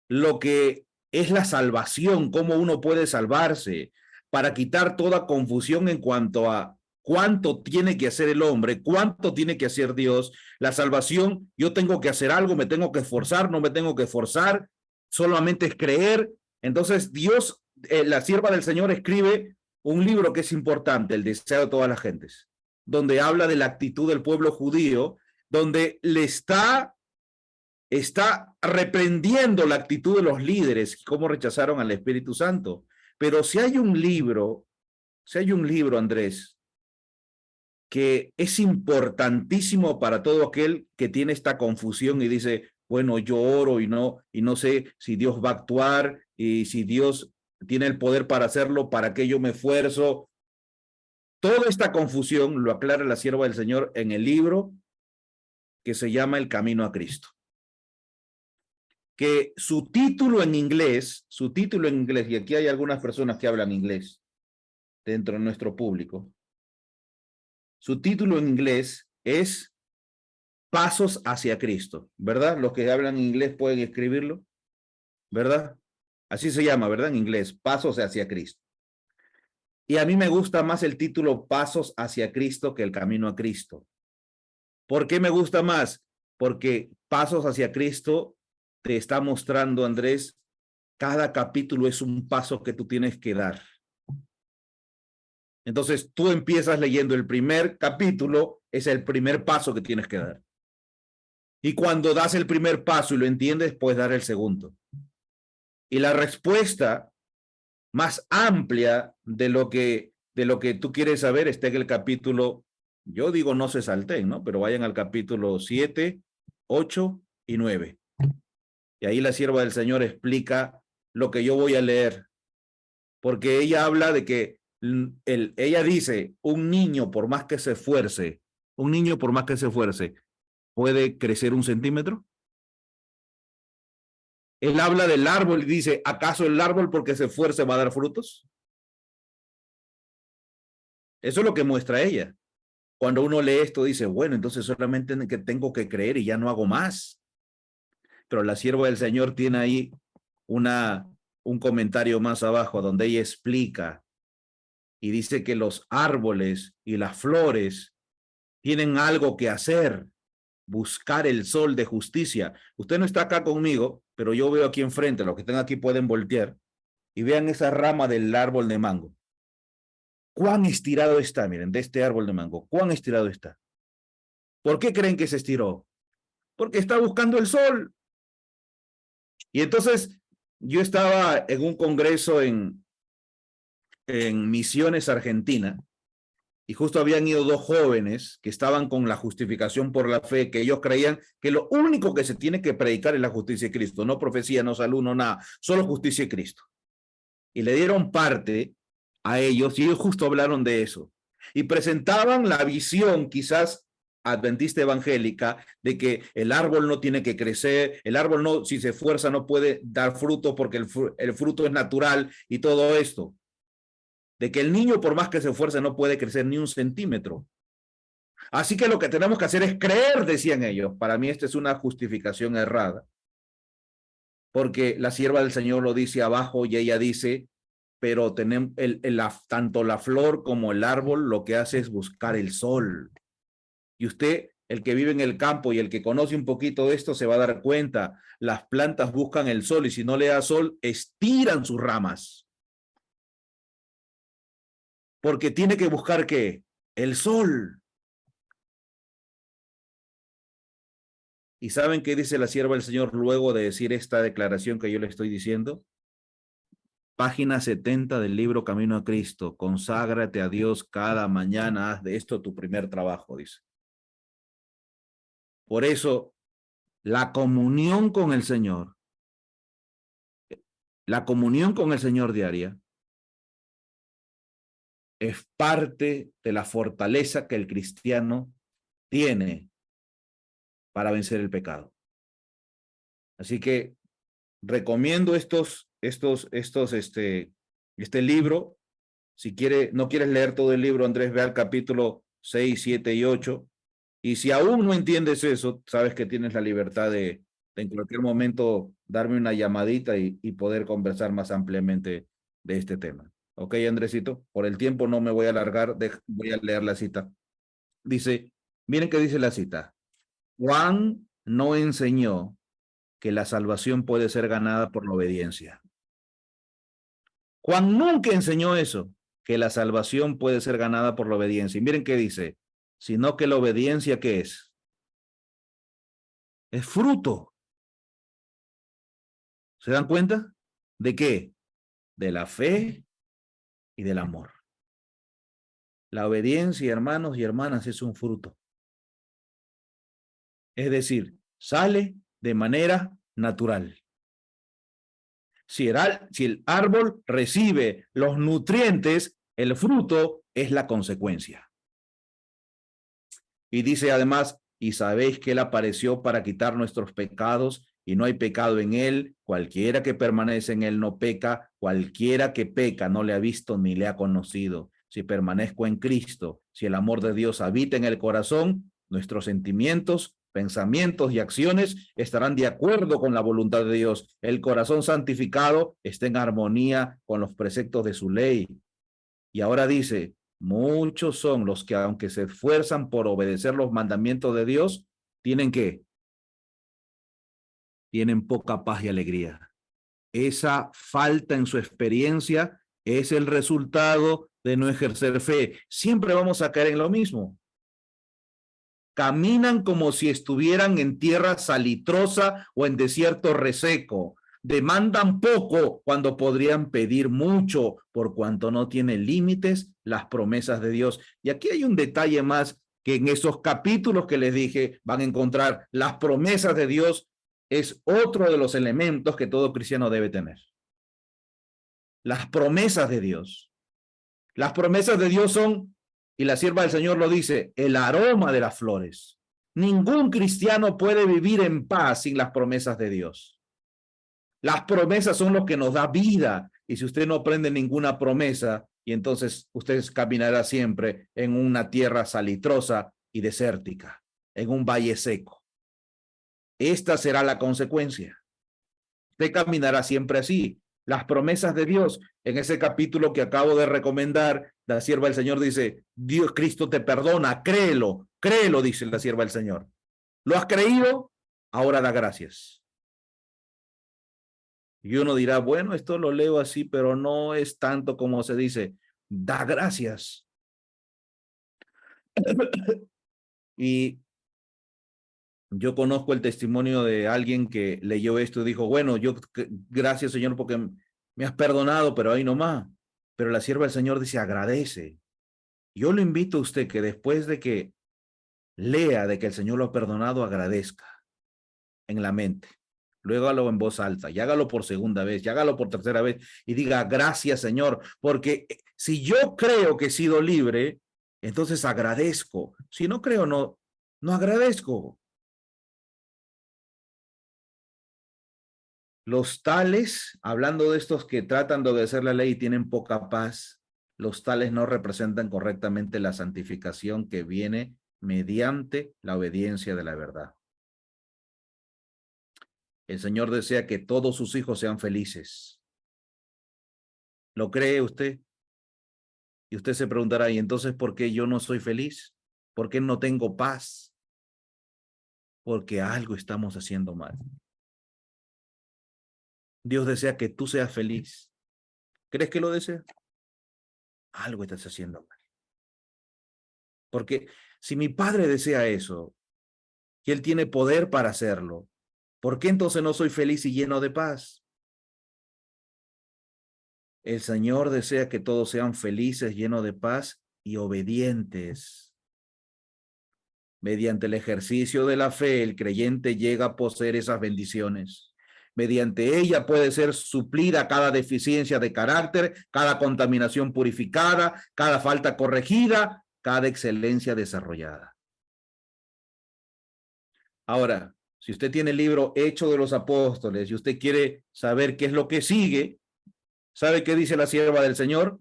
lo que es la salvación, cómo uno puede salvarse, para quitar toda confusión en cuanto a cuánto tiene que hacer el hombre, cuánto tiene que hacer Dios. La salvación, yo tengo que hacer algo, me tengo que esforzar, no me tengo que esforzar, solamente es creer. Entonces Dios, la sierva del Señor escribe un libro que es importante, El deseo de todas las gentes, donde habla de la actitud del pueblo judío, donde le está reprendiendo la actitud de los líderes, cómo rechazaron al Espíritu Santo. Pero si hay un libro, Andrés, que es importantísimo para todo aquel que tiene esta confusión y dice, bueno, yo oro y no sé si Dios va a actuar, y si Dios tiene el poder para hacerlo, ¿para qué yo me esfuerzo? Toda esta confusión lo aclara la sierva del Señor en el libro que se llama El Camino a Cristo. Que su título en inglés, y aquí hay algunas personas que hablan inglés dentro de nuestro público, su título en inglés es Pasos hacia Cristo, ¿verdad? Los que hablan inglés pueden escribirlo, ¿verdad? Así se llama, ¿verdad? En inglés, Pasos hacia Cristo. Y a mí me gusta más el título Pasos hacia Cristo que El Camino a Cristo. ¿Por qué me gusta más? Porque Pasos hacia Cristo te está mostrando, Andrés, cada capítulo es un paso que tú tienes que dar. Entonces tú empiezas leyendo el primer capítulo, es el primer paso que tienes que dar. Y cuando das el primer paso y lo entiendes, puedes dar el segundo. Y la respuesta más amplia de lo que tú quieres saber está en el capítulo, yo digo no se salten, ¿no? Pero vayan al capítulo 7, 8 y 9. Y ahí la sierva del Señor explica lo que yo voy a leer. Porque ella habla de que ella dice, un niño por más que se esfuerce, ¿puede crecer 1 centímetro? Él habla del árbol y dice, ¿acaso el árbol porque se esfuerce va a dar frutos? Eso es lo que muestra ella. Cuando uno lee esto dice, bueno, entonces solamente que tengo que creer y ya no hago más. Pero la sierva del Señor tiene ahí un comentario más abajo donde ella explica y dice que los árboles y las flores tienen algo que hacer, buscar el sol de justicia. Usted no está acá conmigo, pero yo veo aquí enfrente, los que están aquí pueden voltear y vean esa rama del árbol de mango. ¿Cuán estirado está? Miren, de este árbol de mango, ¿cuán estirado está? ¿Por qué creen que se estiró? Porque está buscando el sol. Y entonces yo estaba en un congreso en Misiones, Argentina, y justo habían ido dos jóvenes que estaban con la justificación por la fe, que ellos creían que lo único que se tiene que predicar es la justicia de Cristo, no profecía, no salud, no nada, solo justicia de Cristo. Y le dieron parte a ellos y ellos justo hablaron de eso. Y presentaban la visión quizás adventista evangélica de que el árbol no tiene que crecer, el árbol no, si se esfuerza no puede dar fruto porque el fruto es natural y todo esto. De que el niño por más que se esfuerce no puede crecer ni un centímetro. Así que lo que tenemos que hacer es creer, decían ellos. Para mí esta es una justificación errada. Porque la sierva del Señor lo dice abajo y ella dice, pero tenemos tanto la flor como el árbol lo que hace es buscar el sol. Y usted, el que vive en el campo y el que conoce un poquito de esto, se va a dar cuenta, las plantas buscan el sol y si no le da sol, estiran sus ramas. Porque tiene que buscar ¿qué? El sol. ¿Y saben qué dice la sierva del Señor luego de decir esta declaración que yo le estoy diciendo? Página 70 del libro Camino a Cristo. Conságrate a Dios cada mañana, haz de esto tu primer trabajo, dice. Por eso, la comunión con el Señor diaria es parte de la fortaleza que el cristiano tiene para vencer el pecado. Así que recomiendo este libro. Si no quieres leer todo el libro, Andrés, ve al capítulo 6, 7 y 8. Y si aún no entiendes eso, sabes que tienes la libertad de en cualquier momento darme una llamadita y poder conversar más ampliamente de este tema. Ok, Andresito, por el tiempo no me voy a alargar, voy a leer la cita. Dice, miren qué dice la cita. Juan no enseñó que la salvación puede ser ganada por la obediencia. Juan nunca enseñó eso, que la salvación puede ser ganada por la obediencia. Y miren qué dice, sino que la obediencia, ¿qué es? Es fruto. ¿Se dan cuenta? ¿De qué? De la fe y del amor. La obediencia, hermanos y hermanas, es un fruto. Es decir, sale de manera natural. Si el árbol recibe los nutrientes, el fruto es la consecuencia. Y dice además, y sabéis que él apareció para quitar nuestros pecados y no hay pecado en él. Cualquiera que permanece en él no peca. Cualquiera que peca no le ha visto ni le ha conocido. Si permanezco en Cristo, si el amor de Dios habita en el corazón, nuestros sentimientos, pensamientos y acciones estarán de acuerdo con la voluntad de Dios. El corazón santificado está en armonía con los preceptos de su ley. Y ahora dice, muchos son los que, aunque se esfuerzan por obedecer los mandamientos de Dios, ¿tienen qué? Tienen poca paz y alegría. Esa falta en su experiencia es el resultado de no ejercer fe. Siempre vamos a caer en lo mismo. Caminan como si estuvieran en tierra salitrosa o en desierto reseco. Demandan poco cuando podrían pedir mucho, por cuanto no tienen límites las promesas de Dios. Y aquí hay un detalle más, que en esos capítulos que les dije van a encontrar las promesas de Dios. Es otro de los elementos que todo cristiano debe tener. Las promesas de Dios. Las promesas de Dios son, y la sierva del Señor lo dice, el aroma de las flores. Ningún cristiano puede vivir en paz sin las promesas de Dios. Las promesas son lo que nos da vida. Y si usted no aprende ninguna promesa, y entonces usted caminará siempre en una tierra salitrosa y desértica, en un valle seco. Esta será la consecuencia. Usted caminará siempre así. Las promesas de Dios, en ese capítulo que acabo de recomendar, la sierva del Señor dice, Dios, Cristo te perdona, créelo, créelo, dice la sierva del Señor. ¿Lo has creído? Ahora da gracias. Y uno dirá, bueno, esto lo leo así, pero no es tanto como se dice, da gracias. Y yo conozco el testimonio de alguien que leyó esto y dijo, bueno, yo gracias Señor porque me has perdonado, pero ahí nomás. Pero la sierva del Señor dice, agradece. Yo lo invito a usted que después de que lea de que el Señor lo ha perdonado, agradezca en la mente. Luego hágalo en voz alta, y hágalo por segunda vez, y hágalo por tercera vez, y diga, gracias Señor, porque si yo creo que he sido libre, entonces agradezco. Si no creo, no agradezco. Los tales, hablando de estos que tratan de obedecer la ley y tienen poca paz, los tales no representan correctamente la santificación que viene mediante la obediencia de la verdad. El Señor desea que todos sus hijos sean felices. ¿Lo cree usted? Y usted se preguntará, ¿y entonces por qué yo no soy feliz? ¿Por qué no tengo paz? Porque algo estamos haciendo mal. Dios desea que tú seas feliz. ¿Crees que lo desea? Algo estás haciendo mal. Porque si mi Padre desea eso, y Él tiene poder para hacerlo, ¿por qué entonces no soy feliz y lleno de paz? El Señor desea que todos sean felices, llenos de paz y obedientes. Mediante el ejercicio de la fe, el creyente llega a poseer esas bendiciones. Mediante ella puede ser suplida cada deficiencia de carácter, cada contaminación purificada, cada falta corregida, cada excelencia desarrollada. Ahora, si usted tiene el libro Hechos de los Apóstoles y usted quiere saber qué es lo que sigue, ¿sabe qué dice la sierva del Señor?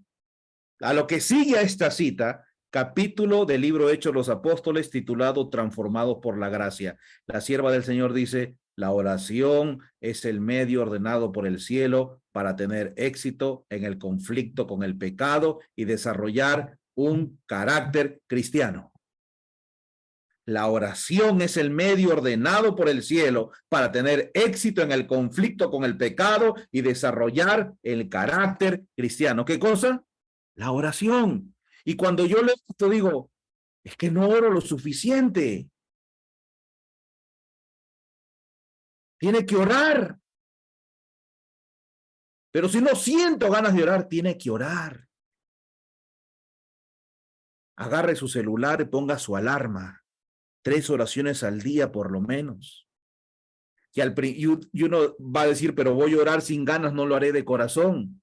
A lo que sigue a esta cita, capítulo del libro Hechos de los Apóstoles titulado Transformados por la Gracia. La sierva del Señor dice, la oración es el medio ordenado por el cielo para tener éxito en el conflicto con el pecado y desarrollar un carácter cristiano. La oración es el medio ordenado por el cielo para tener éxito en el conflicto con el pecado y desarrollar el carácter cristiano. ¿Qué cosa? La oración. Y cuando yo leo esto digo, es que no oro lo suficiente. Tiene que orar. Pero si no siento ganas de orar, tiene que orar. Agarre su celular y ponga su alarma. 3 oraciones al día por lo menos. Y uno va a decir, pero voy a orar sin ganas, no lo haré de corazón.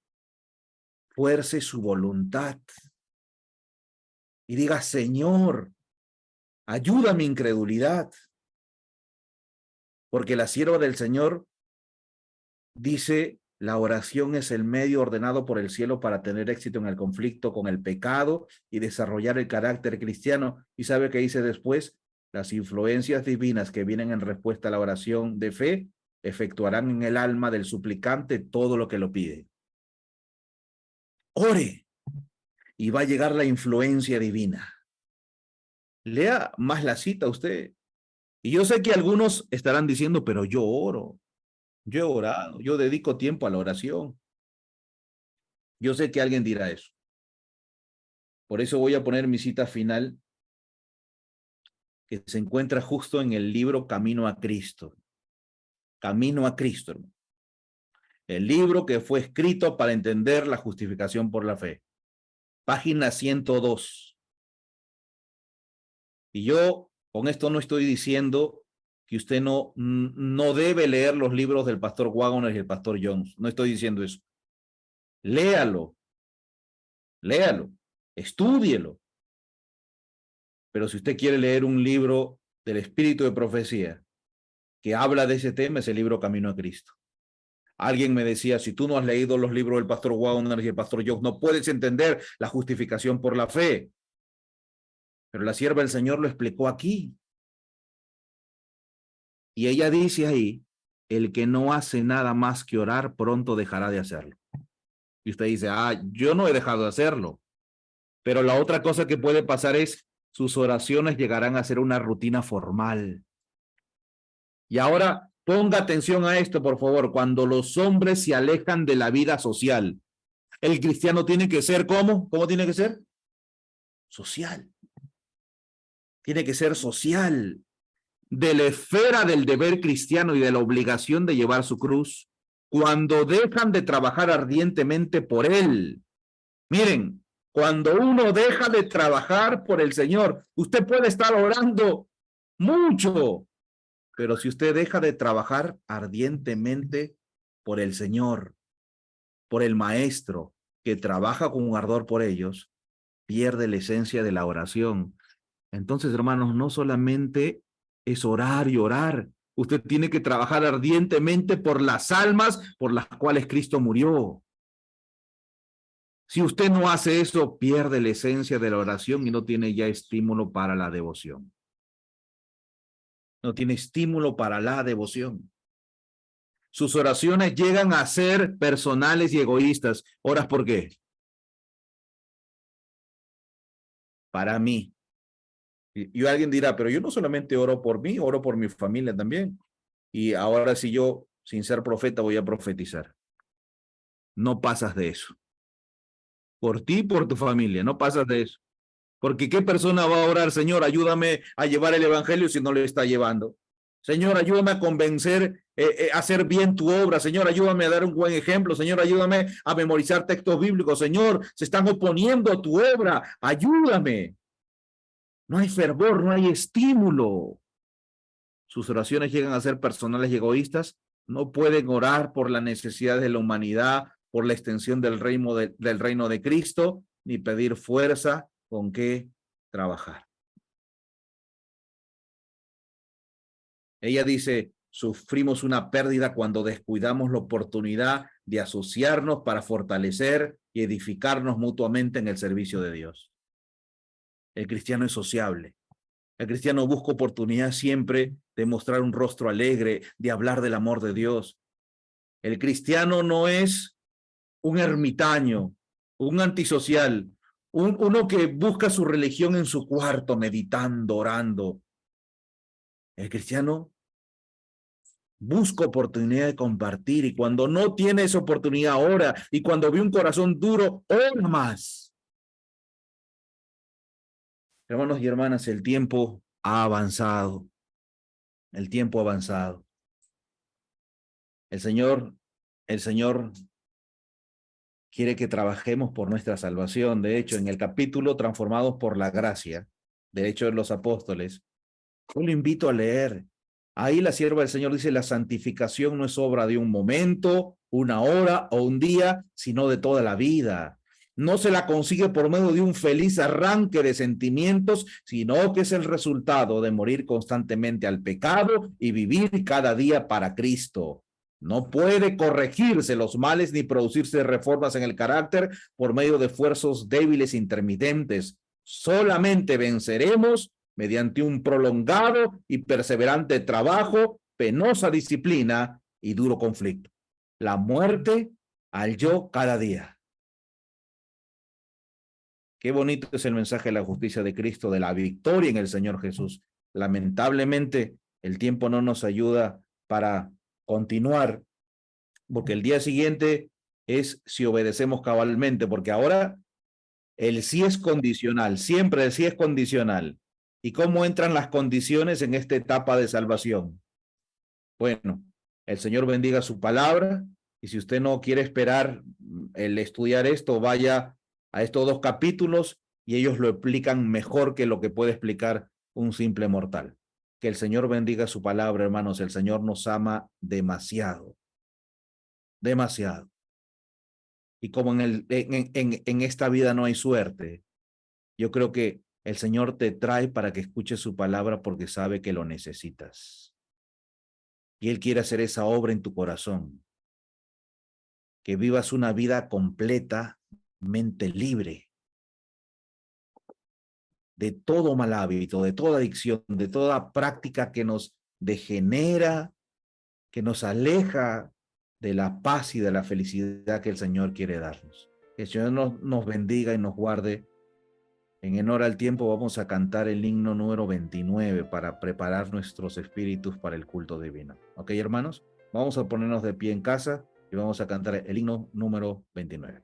Fuerce su voluntad. Y diga, Señor, ayuda a mi incredulidad. Porque la sierva del Señor dice, la oración es el medio ordenado por el cielo para tener éxito en el conflicto con el pecado y desarrollar el carácter cristiano. ¿Y sabe qué dice después? Las influencias divinas que vienen en respuesta a la oración de fe efectuarán en el alma del suplicante todo lo que lo pide. Ore y va a llegar la influencia divina. Lea más la cita usted. Y yo sé que algunos estarán diciendo, pero yo oro. Yo he orado, yo dedico tiempo a la oración. Yo sé que alguien dirá eso. Por eso voy a poner mi cita final, que se encuentra justo en el libro Camino a Cristo. Camino a Cristo, hermano. El libro que fue escrito para entender la justificación por la fe. Página 102. Y yo con esto no estoy diciendo que usted no debe leer los libros del pastor Wagner y el pastor Jones. No estoy diciendo eso. Léalo, estúdielo. Pero si usted quiere leer un libro del espíritu de profecía que habla de ese tema, es el libro Camino a Cristo. Alguien me decía, si tú no has leído los libros del pastor Wagner y el pastor Jones, no puedes entender la justificación por la fe. Pero la sierva del Señor lo explicó aquí. Y ella dice ahí, el que no hace nada más que orar, pronto dejará de hacerlo. Y usted dice, yo no he dejado de hacerlo. Pero la otra cosa que puede pasar es, sus oraciones llegarán a ser una rutina formal. Y ahora, ponga atención a esto, por favor. Cuando los hombres se alejan de la vida social, el cristiano tiene que ser, ¿cómo? ¿Cómo tiene que ser? Social. Tiene que ser social. De la esfera del deber cristiano y de la obligación de llevar su cruz, cuando dejan de trabajar ardientemente por él. Miren, cuando uno deja de trabajar por el Señor, usted puede estar orando mucho, pero si usted deja de trabajar ardientemente por el Señor, por el Maestro, que trabaja con un ardor por ellos, pierde la esencia de la oración. Entonces, hermanos, no solamente es orar y orar. Usted tiene que trabajar ardientemente por las almas por las cuales Cristo murió. Si usted no hace eso, pierde la esencia de la oración y no tiene ya estímulo para la devoción. No tiene estímulo para la devoción. Sus oraciones llegan a ser personales y egoístas. ¿Oras por qué? Para mí. Y alguien dirá, pero yo no solamente oro por mí, oro por mi familia también. Y ahora si yo, sin ser profeta, voy a profetizar. No pasas de eso. Por ti y por tu familia, no pasas de eso. Porque ¿qué persona va a orar, Señor, ayúdame a llevar el evangelio si no lo está llevando? Señor, ayúdame a convencer, a hacer bien tu obra. Señor, ayúdame a dar un buen ejemplo. Señor, ayúdame a memorizar textos bíblicos. Señor, se están oponiendo a tu obra. Ayúdame. No hay fervor, no hay estímulo. Sus oraciones llegan a ser personales y egoístas. No pueden orar por la necesidad de la humanidad, por la extensión del reino de Cristo, ni pedir fuerza con qué trabajar. Ella dice, sufrimos una pérdida cuando descuidamos la oportunidad de asociarnos para fortalecer y edificarnos mutuamente en el servicio de Dios. El cristiano es sociable. El cristiano busca oportunidad siempre de mostrar un rostro alegre, de hablar del amor de Dios. El cristiano no es un ermitaño, un antisocial, uno que busca su religión en su cuarto, meditando, orando. El cristiano busca oportunidad de compartir y cuando no tiene esa oportunidad, ora. Y cuando ve un corazón duro, ora más. Hermanos y hermanas, el tiempo ha avanzado. El tiempo ha avanzado. El Señor quiere que trabajemos por nuestra salvación. De hecho, en el capítulo Transformados por la Gracia, de Hechos de los Apóstoles, yo lo invito a leer. Ahí la sierva del Señor dice, la santificación no es obra de un momento, una hora o un día, sino de toda la vida. No se la consigue por medio de un feliz arranque de sentimientos, sino que es el resultado de morir constantemente al pecado y vivir cada día para Cristo. No puede corregirse los males ni producirse reformas en el carácter por medio de esfuerzos débiles e intermitentes. Solamente venceremos mediante un prolongado y perseverante trabajo, penosa disciplina y duro conflicto. La muerte al yo cada día. Qué bonito es el mensaje de la justicia de Cristo, de la victoria en el Señor Jesús. Lamentablemente, el tiempo no nos ayuda para continuar, porque el día siguiente es si obedecemos cabalmente, porque ahora el sí es condicional, siempre el sí es condicional. ¿Y cómo entran las condiciones en esta etapa de salvación? Bueno, el Señor bendiga su palabra y si usted no quiere esperar el estudiar esto, vaya a estos 2 capítulos y ellos lo explican mejor que lo que puede explicar un simple mortal. Que el Señor bendiga su palabra, hermanos. El Señor nos ama demasiado, demasiado. Y como en esta vida no hay suerte, yo creo que el Señor te trae para que escuches su palabra porque sabe que lo necesitas. Y Él quiere hacer esa obra en tu corazón. que vivas una vida completamente libre de todo mal hábito, de toda adicción, de toda práctica que nos degenera, que nos aleja de la paz y de la felicidad que el Señor quiere darnos. Que el Señor nos bendiga y nos guarde. En honor al tiempo vamos a cantar el himno número 29 para preparar nuestros espíritus para el culto divino. ¿Ok, hermanos? Vamos a ponernos de pie en casa y vamos a cantar el himno número 29.